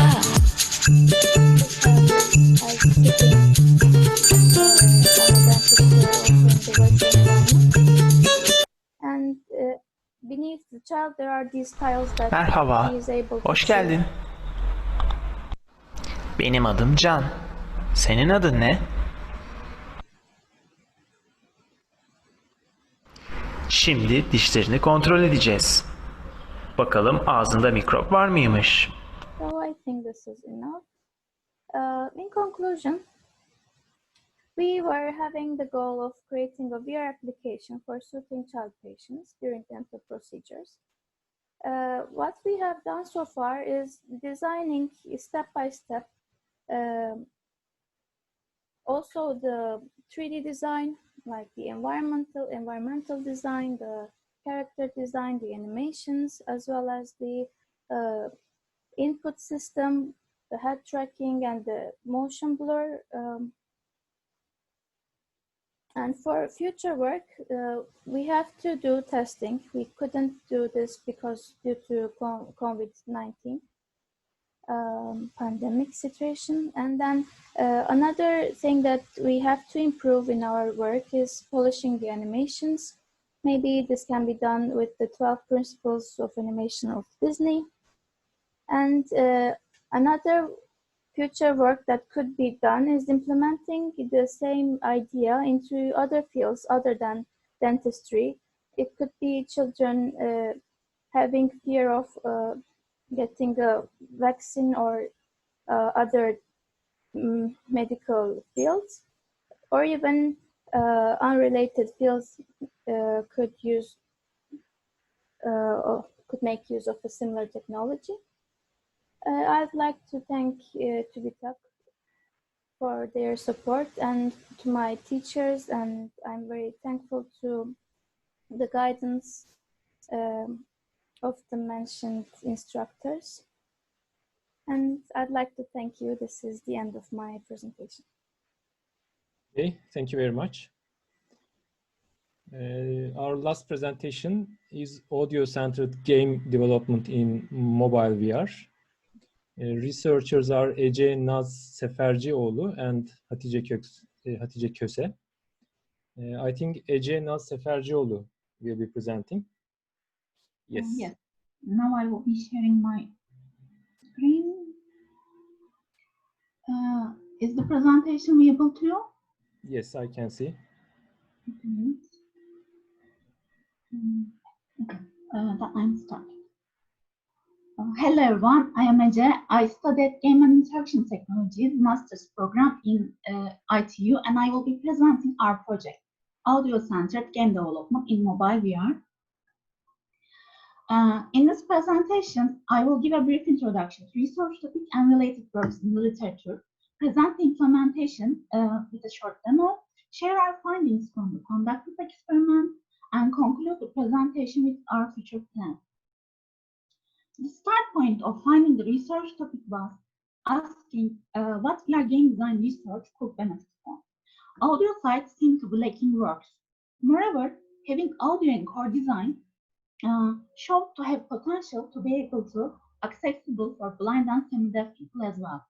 And beneath the child there are these tiles that Merhaba, he is able to hoş see. geldin. Benim adım Can. Senin adın ne? Şimdi dişlerini kontrol edeceğiz. Bakalım ağzında mikrop var mıymış? So I think this is enough. In conclusion, we were having the goal of creating a VR application for suiting child patients during dental procedures. What we have done so far is designing step by step. Also the 3D design, like the environmental design, the character design, the animations, as well as the input system, the head tracking, and the motion blur. And for future work, we have to do testing. We couldn't do this because due to COVID-19 pandemic situation. And then another thing that we have to improve in our work is polishing the animations. Maybe this can be done with the 12 principles of animation of Disney. And another future work that could be done is implementing the same idea into other fields other than dentistry. It could be children having fear of getting a vaccine or other medical fields, or even unrelated fields could make use of a similar technology. I'd like to thank PUDCAD for their support and to my teachers, and I'm very thankful to the guidance of the mentioned instructors. And I'd like to thank you. This is the end of my presentation. Okay, thank you very much. Our last presentation is audio-centered game development in mobile VR. Researchers are Ece Naz Sefercioğlu and Hatice Köse. I think Ece Naz Sefercioğlu will be presenting. Yes. Yes. Now I will be sharing my screen. Is the presentation visible to you? Yes, I can see. Okay. That I'm starting. Hello everyone, I am Ece. I studied Game and Interaction Technologies Master's Program in ITU, and I will be presenting our project, Audio-Centered Game Development in Mobile VR. In this presentation, I will give a brief introduction to research topic and related works in the literature, present the implementation with a short demo, share our findings from the conducted experiment, and conclude the presentation with our future plans. The start point of finding the research topic was asking what VR game design research could benefit from. Audio sites seem to be lacking works. Moreover, having audio in core design showed to have potential to be able to accessible for blind and semi-deaf people as well.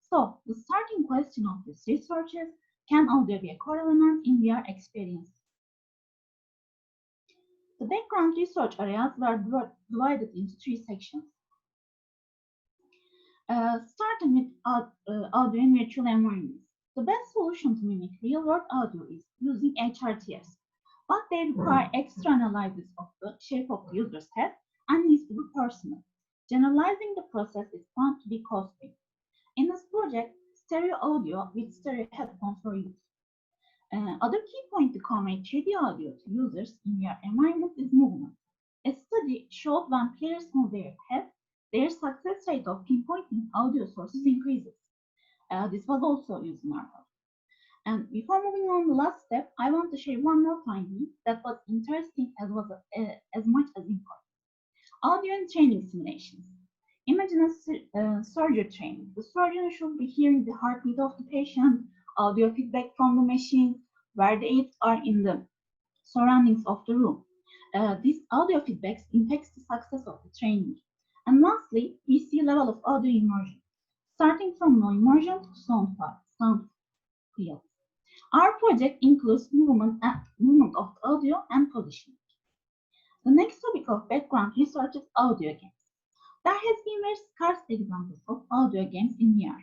So the starting question of this research is, can audio be a core element in VR experience? The background research areas were divided into three sections. Starting with audio in virtual environments. The best solution to mimic real-world audio is using HRTS, but they require extra analysis of the shape of the user's head and needs to be personal. Generalizing the process is found to be costly. In this project, stereo audio with stereo headphones were used. Other key point to convey 3D audio to users in VR environment is movement. A study showed when players move their head, their success rate of pinpointing audio sources increases. This was also used in our project. And before moving on the last step, I want to share one more finding that was interesting as much as important. Audio and training simulations. Imagine a surgery training. The surgeon should be hearing the heartbeat of the patient, audio feedback from the machine, where the aids are in the surroundings of the room. This audio feedback impacts the success of the training. And lastly, we see a level of audio immersion, starting from no immersion to sound field. Our project includes movement of audio and positioning. The next topic of background research is audio games. There has been very scarce examples of audio games in VR.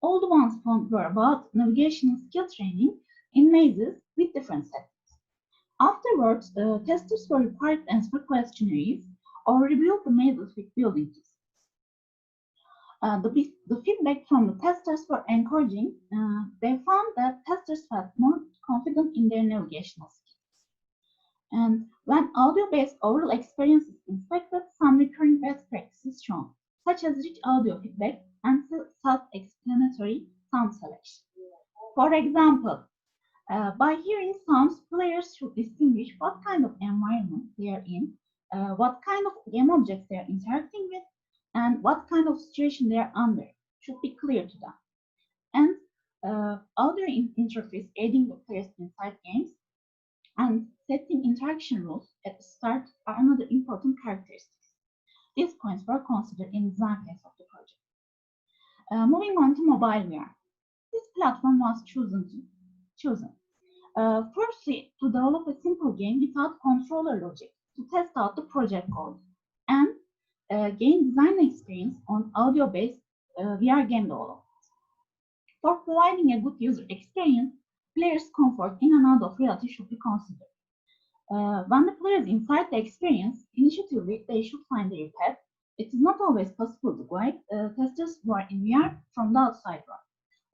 All the ones found were about navigational skill training in mazes with different settings. Afterwards, testers were required to answer questionnaires or rebuild the mazes with building tools. The feedback from the testers were encouraging. They found that testers felt more confident in their navigational skills. And when audio-based overall experience is inspected, some recurring best practices shown, such as rich audio feedback and self-explanatory sound selection. For example, by hearing sounds, players should distinguish what kind of environment they are in, what kind of game objects they are interacting with, and what kind of situation they are under should be clear to them. And audio interface aiding the players inside games and setting interaction rules at the start are another important characteristics. These points were considered in the design phase of the project. Moving on to mobile VR. This platform was chosen. Firstly, to develop a simple game without controller logic to test out the project code and game design experience on audio-based VR game development. For providing a good user experience, players' comfort in and out of reality should be considered. When the players inside the experience, initiatively they should find their path. It is not always possible to guide testers who are in VR from the outside world.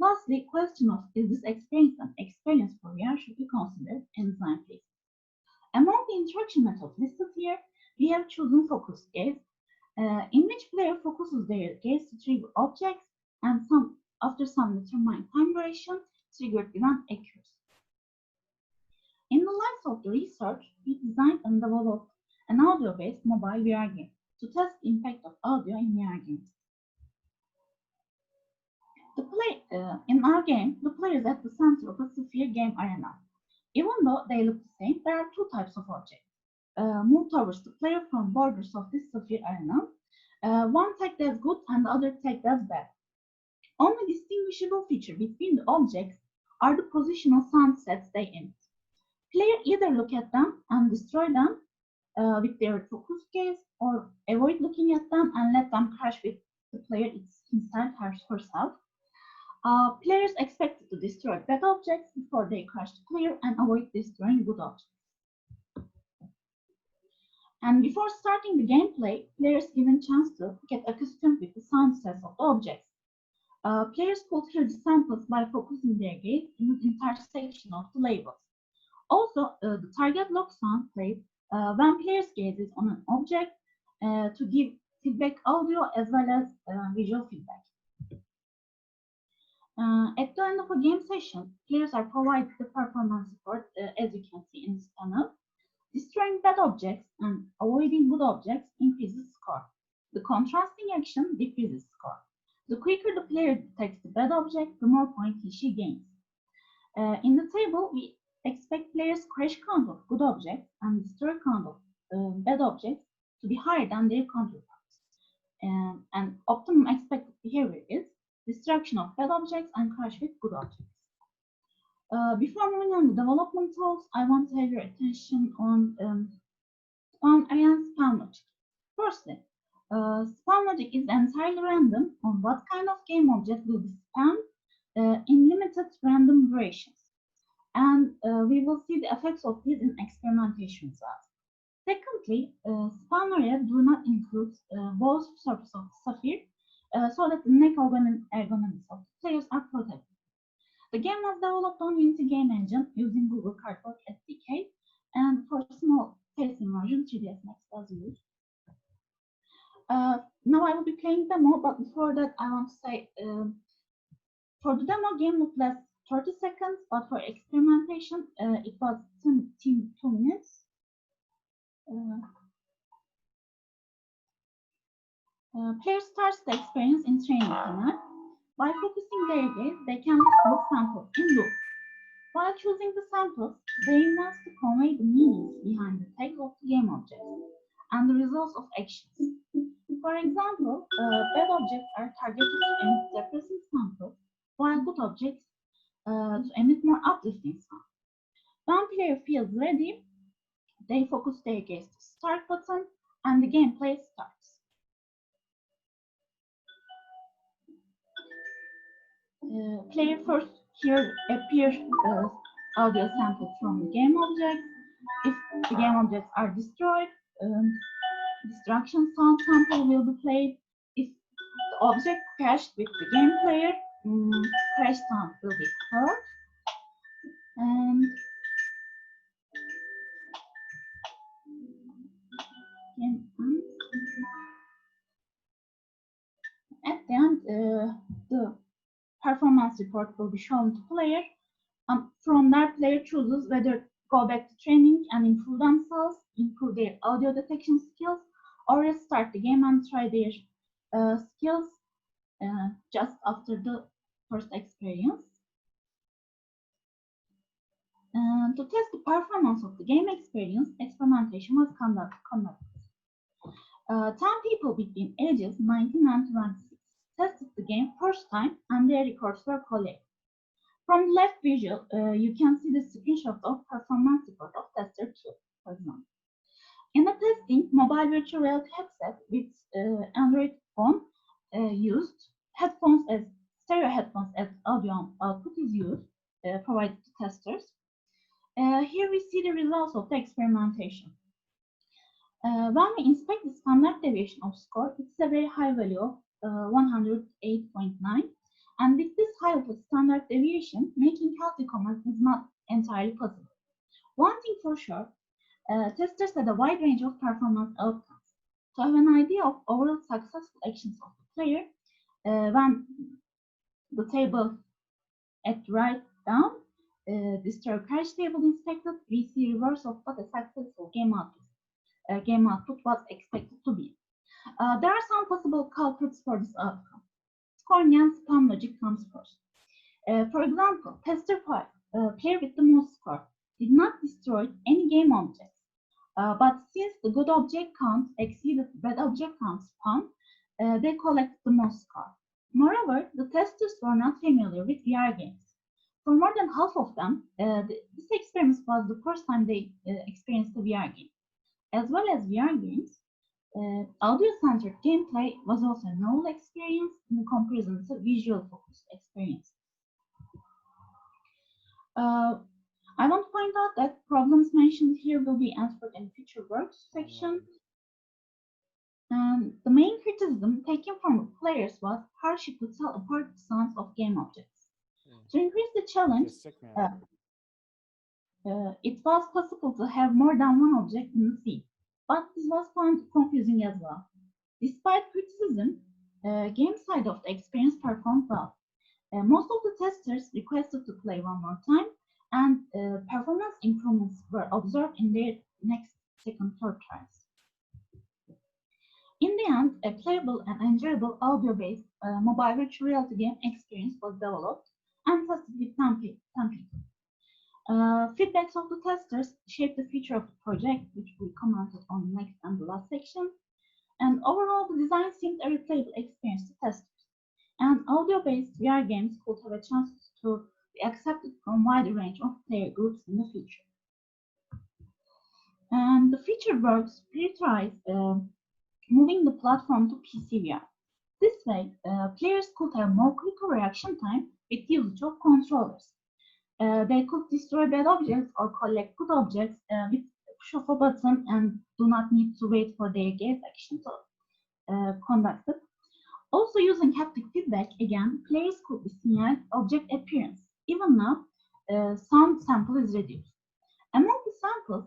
Lastly, question of is this experience an experience for VR should be considered in design phase. Among the interaction methods listed here, we have chosen focus gaze, in which player focuses their gaze to trigger objects and after some determined time duration, triggered event occurs. In the light of the research, we designed and developed an audio-based mobile VR game to test the impact of audio in VR games. In our game, the player is at the center of a sphere game arena. Even though they look the same, there are two types of objects. Move towards the player from borders of this sphere arena. One tagged as good and the other tagged as bad. Only distinguishable feature between the objects are the positional sound sets they emit. Player either look at them and destroy them with their focus gaze, or avoid looking at them and let them crash with the player himself herself. Players expected to destroy bad objects before they crash the player and avoid destroying good objects. And before starting the gameplay, players given chance to get accustomed with the sound sets of the objects. Players could hear the samples by focusing their gaze in the intersection of the labels. Also, the target lock sound played when players gazes on an object to give feedback audio as well as visual feedback. At the end of a game session, players are provided the performance support as you can see in this panel. Destroying bad objects and avoiding good objects increases score. The contrasting action decreases score. The quicker the player detects the bad object, the more points she gains. In the table, we expect players' crash count of good objects and destroy count of bad objects to be higher than their counterparts. And optimum expected behavior is destruction of bad objects and crash with good objects. Before moving on to development tools, I want to have your attention on spawn array and spawn logic. Firstly, spawn logic is entirely random on what kind of game object will be spawned in limited random durations. And we will see the effects of this in experimentation results. Secondly, spawn areas do not include both surfaces of the sphere, so that the neck ergonomics of the players are protected. The game was developed on Unity game engine using Google Cardboard SDK, and for small facing version, 3ds Max was used. Now I will be playing demo, but before that I want to say, for the demo, game would last 30 seconds, but for experimentation, it was 2 minutes. Player starts the experience in training panel. By focusing their gaze, they can listen to samples in loop. While choosing the samples, they must convey the meanings behind the tags of the game objects and the results of actions. For example, bad objects are targeted to emit depressing samples, while good objects to emit more uplifting sound. When player feels ready, they focus their gaze to start button and the gameplay starts. Player first appears audio samples from the game objects. If the game objects are destroyed, destruction sound sample will be played. If the object crashed with the game player, crash sound will be heard. And the end, the performance report will be shown to player. From there, player chooses whether to go back to training and improve themselves, improve their audio detection skills, or restart the game and try their skills just after the first experience. To test the performance of the game experience, experimentation was conducted. 10 people between ages 19 and 26 tested the game first time and their records were collected. From the left visual, you can see the screenshot of performance report of tester 2, for example. In the testing, mobile virtual reality headset with Android phone used, stereo headphones as audio output is used, provided to testers. Here we see the results of the experimentation. When we inspect the standard deviation of score, it's a very high value of 108.9. And with this high of a standard deviation, making healthy comments is not entirely possible. One thing for sure, testers had a wide range of performance outcomes. To have an idea of overall successful actions of the player, when the table at right down, the stereo crash table inspected, we see reverse of what a successful game output was expected to be. There are some possible culprits for this outcome. Scoring and spam logic comes first. For example, tester 5, player with the most score, did not destroy any game objects. But since the good object count exceeded bad object count spam, they collected the most score. Moreover, the testers were not familiar with VR games. For more than half of them, this experience was the first time they experienced a VR game. As well as VR games, audio-centered gameplay was also a novel experience in comparison to visual-focused experience. I want to point out that problems mentioned here will be answered in future works section. And the main criticism taken from the players was how she could tell apart the sounds of game objects. To increase the challenge, it was possible to have more than one object in the scene, but this was found confusing as well. Despite criticism, game side of the experience performed well. Most of the testers requested to play one more time, and performance improvements were observed in their next, second, third tries. In the end, a playable and enjoyable audio-based mobile virtual reality game experience was developed and tested with 10 people. Feedbacks of the testers shaped the future of the project, which we commented on the next and the last section. And overall, the design seemed a replayable experience to testers. And audio-based VR games could have a chance to be accepted from a wider range of player groups in the future. And the feature works prioritize moving the platform to PC VR. This way, players could have more quicker reaction time with usage of controllers. They could destroy bad objects or collect good objects with push of a button and do not need to wait for their gaze action to conduct it. Also, using haptic feedback, again, players could be signaled object appearance. Even now, sound sample is reduced. Among the samples,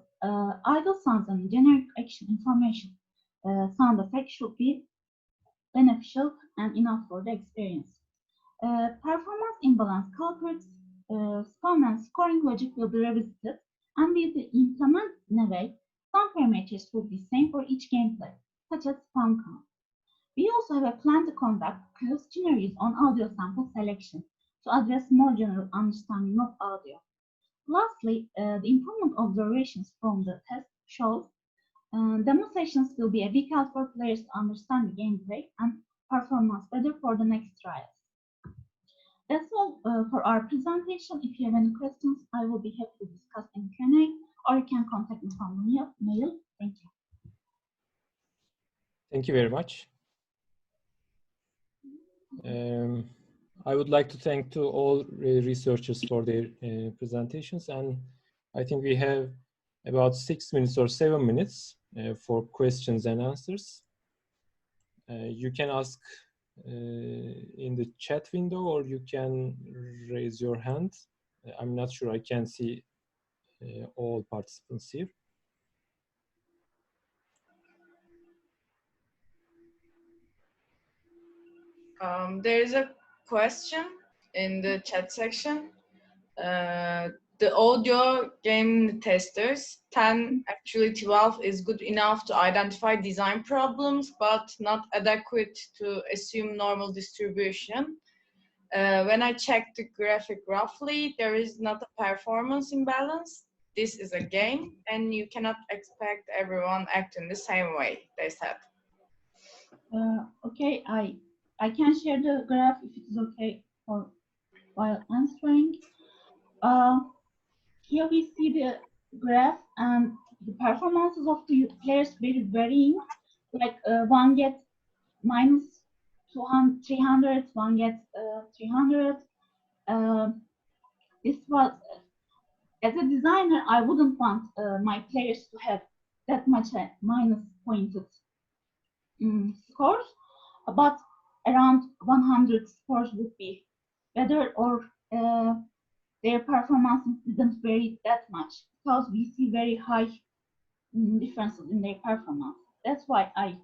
idle sounds and generic action information sound effects should be beneficial and enough for the experience. Performance imbalance culprits, spam and scoring logic will be revisited and will be implemented in a way some parameters will be same for each gameplay, such as spam count. We also have a plan to conduct questionnaires on audio sample selection to address more general understanding of audio. Lastly, the improvement observations from the test shows demonstrations will be a big help for players to understand the gameplay and performance better for the next trials. That's all for our presentation. If you have any questions, I will be happy to discuss in Q&A, or you can contact me from the mail. Thank you. Thank you very much. I would like to thank to all researchers for their presentations, and I think we have about 6 minutes or 7 minutes for questions and answers. You can ask in the chat window, or you can raise your hand. I'm not sure I can see all participants here. There is a question in the chat section. The audio game testers, 10, actually 12 is good enough to identify design problems, but not adequate to assume normal distribution. When I checked the graphic roughly, there is not a performance imbalance. This is a game, and you cannot expect everyone acting the same way, they said. Okay, I can share the graph if it is okay for while answering. Here we see the graph and the performances of the players very varying. Like one gets minus 200, 300, one gets 300. This was, as a designer, I wouldn't want my players to have that much minus pointed scores, but around 100 scores would be better, or their performance didn't vary that much, because we see very high differences in their performance. That's why I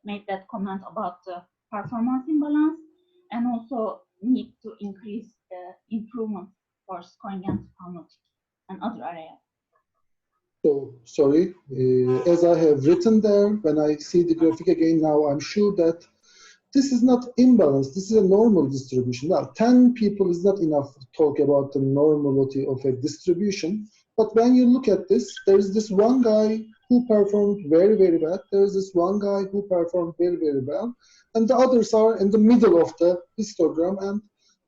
made that comment about the performance imbalance, and also need to increase improvement for scoring and psychometric and other areas. So, sorry, as I have written there, when I see the graphic again now, I'm sure that this is not imbalanced, this is a normal distribution. Now, 10 people is not enough to talk about the normality of a distribution, but when you look at this, there is this one guy who performed very, very bad, there is this one guy who performed very, very well, and the others are in the middle of the histogram, and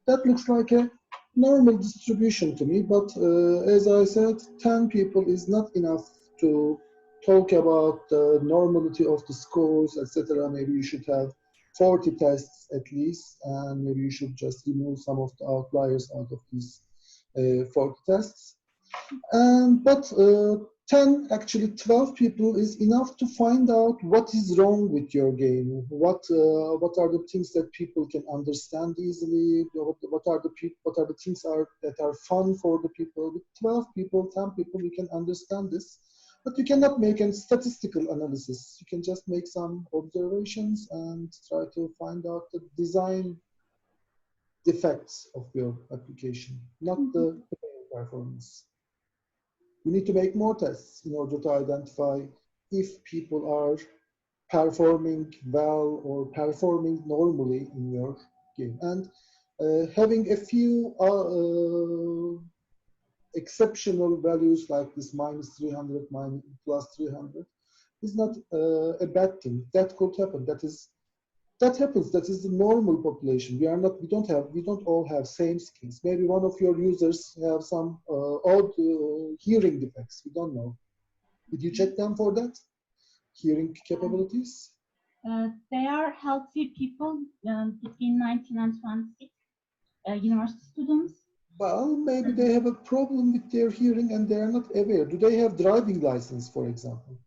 that looks like a normal distribution to me, but as I said, 10 people is not enough to talk about the normality of the scores, etc. Maybe you should have 40 tests at least, and maybe you should just remove some of the outliers out of these 40 tests. But 10, actually 12 people is enough to find out what is wrong with your game. What are the things that people can understand easily? What are the things that are fun for the people? With 12 people, 10 people, you can understand this. But you cannot make a statistical analysis. You can just make some observations and try to find out the design defects of your application, not the performance. You need to make more tests in order to identify if people are performing well or performing normally in your game. And having a few exceptional values like this minus 300, plus 300 is not a bad thing. That could happen. That happens. That is the normal population. We don't all have same skills. Maybe one of your users have some odd hearing defects. We don't know. Did you check them for that? Hearing capabilities? They are healthy people between 19 and 26, university students. Well, maybe they have a problem with their hearing and they are not aware. Do they have driving license, for example?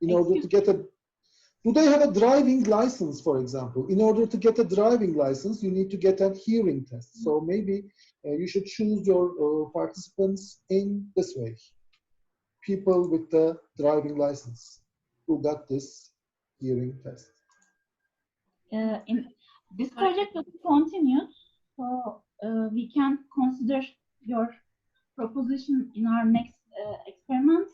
Do they have a driving license, for example? In order to get a driving license, you need to get a hearing test. So maybe you should choose your participants in this way. People with the driving license who got this hearing test. In this project will be continued, so we can consider your proposition in our next experiments.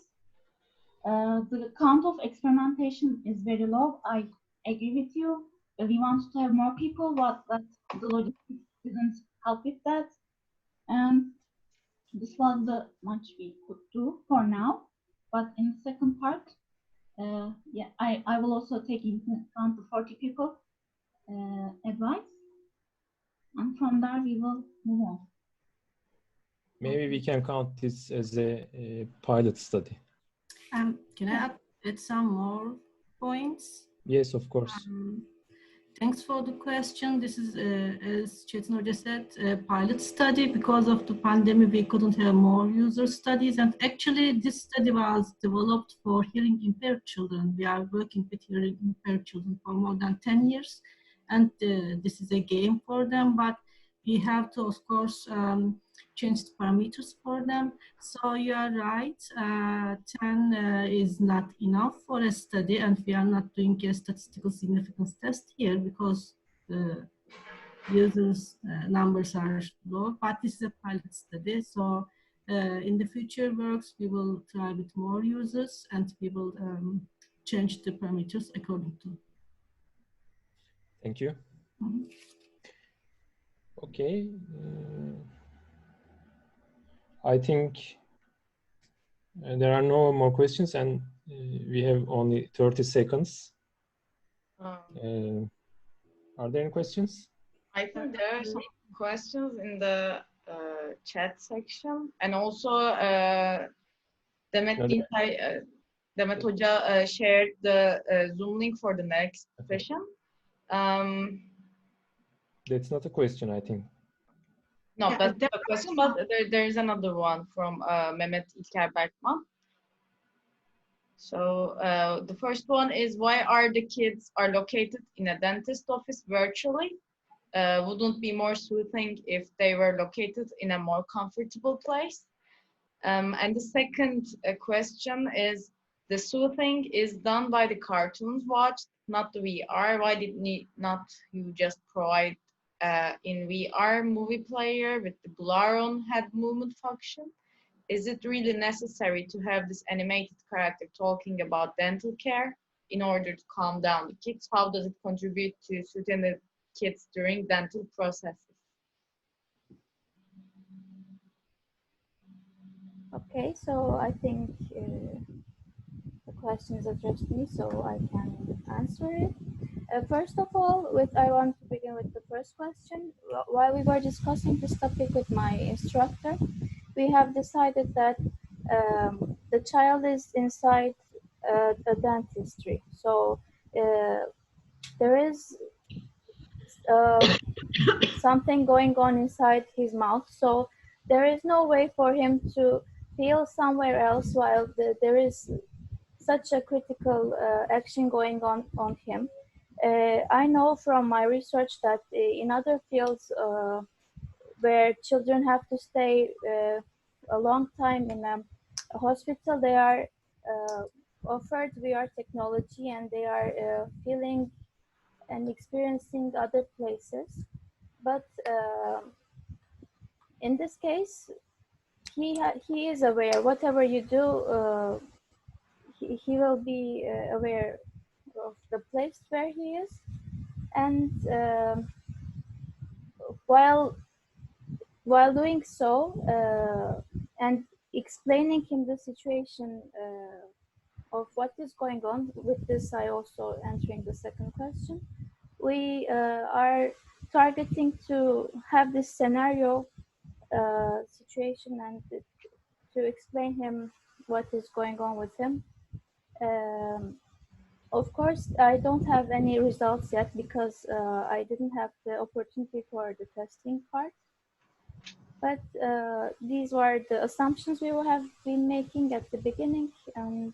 The count of experimentation is very low. I agree with you. We want to have more people, but the logistics didn't help with that. And this was the much we could do for now. But in the second part, yeah, I will also take into account the 40 people advice, and from there we will move on. Maybe we can count this as a pilot study. Can I add some more points? Yes, of course. Thanks for the question. This is, as Çetin Hoca said, a pilot study. Because of the pandemic, we couldn't have more user studies. And actually, this study was developed for hearing impaired children. We are working with hearing impaired children for more than 10 years. And this is a game for them, but we have to, of course, change the parameters for them. So you are right, 10 is not enough for a study, and we are not doing a statistical significance test here because users numbers are low, but this is a pilot study. So in the future works, we will try with more users and we will change the parameters according to. Thank you. Mhm. Okay. I think there are no more questions, and we have only 30 seconds. Are there any questions? I think there are some questions in the chat section, and also Demet No, Demet Hoca shared the Zoom link for the next session. That's not a question, I think. No, Yeah, that's the question, but there is another one from Mehmet İlker Berkman. So the first one is, why are the kids are located in a dentist office virtually? Wouldn't be more soothing if they were located in a more comfortable place? And the second question is, the soothing is done by the cartoons watched, not the VR. Why did not you just provide in VR movie player with the blur on head movement function? Is it really necessary to have this animated character talking about dental care in order to calm down the kids? How does it contribute to soothing the kids during dental processes? Okay, so I think the question is addressed to me, so I can answer it. First of all, I want to begin with the first question. While we were discussing this topic with my instructor, we have decided that the child is inside the dentistry. So there is something going on inside his mouth. So there is no way for him to feel somewhere else while there is such a critical action going on him. I know from my research that in other fields where children have to stay a long time in a hospital, they are offered VR technology and they are feeling and experiencing other places. But in this case, he is aware. Whatever you do, he will be aware of the place where he is, and while doing so and explaining him the situation of what is going on. With this, I also answering the second question. We are targeting to have this scenario situation and to explain him what is going on with him. Of course, I don't have any results yet because I didn't have the opportunity for the testing part. But these were the assumptions we have been making at the beginning, and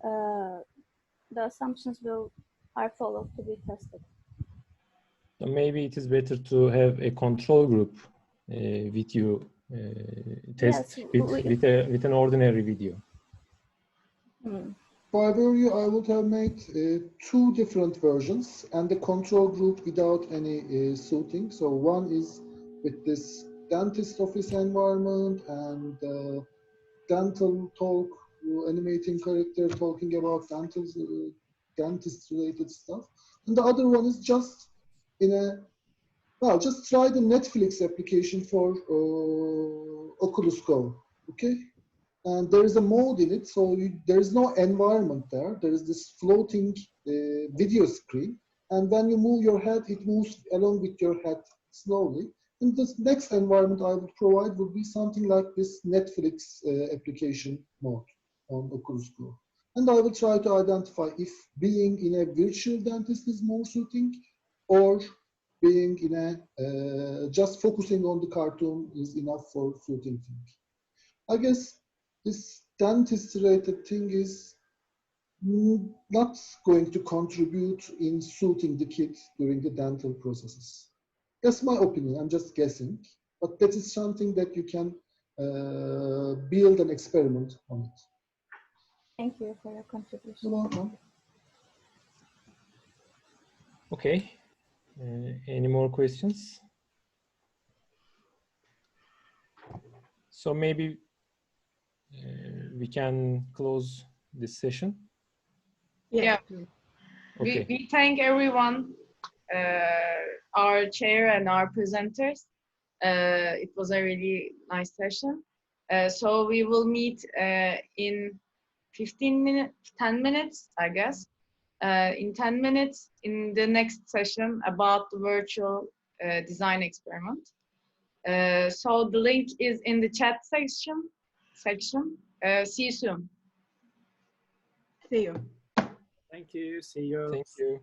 the assumptions are followed to be tested. So maybe it is better to have a control group with you test yes, with an ordinary video. If I were you, I would have made two different versions and the control group without any suiting. So one is with this dentist office environment and dental talk, animating character talking about dentist related stuff. And the other one is just in a, well, just try the Netflix application for Oculus Go, okay? And there is a mode in it, so there is no environment there. There is this floating video screen, and when you move your head, it moves along with your head slowly. And the next environment I would provide would be something like this Netflix application mode on Oculus Go. And I will try to identify if being in a virtual dentist is more suiting, or being in a just focusing on the cartoon is enough for suiting thing. I guess this dentist-related thing is not going to contribute in suiting the kids during the dental processes. That's my opinion. I'm just guessing, but that is something that you can build an experiment on it. Thank you for your contribution. You're welcome. Okay. Any more questions? So maybe we can close this session. Yeah. Okay. We thank everyone, our chair and our presenters. It was a really nice session. So we will meet in 10 minutes, I guess. In 10 minutes in the next session about the virtual design experiment. So the link is in the chat section. See you soon. See you. Thank you. See you. Thank you.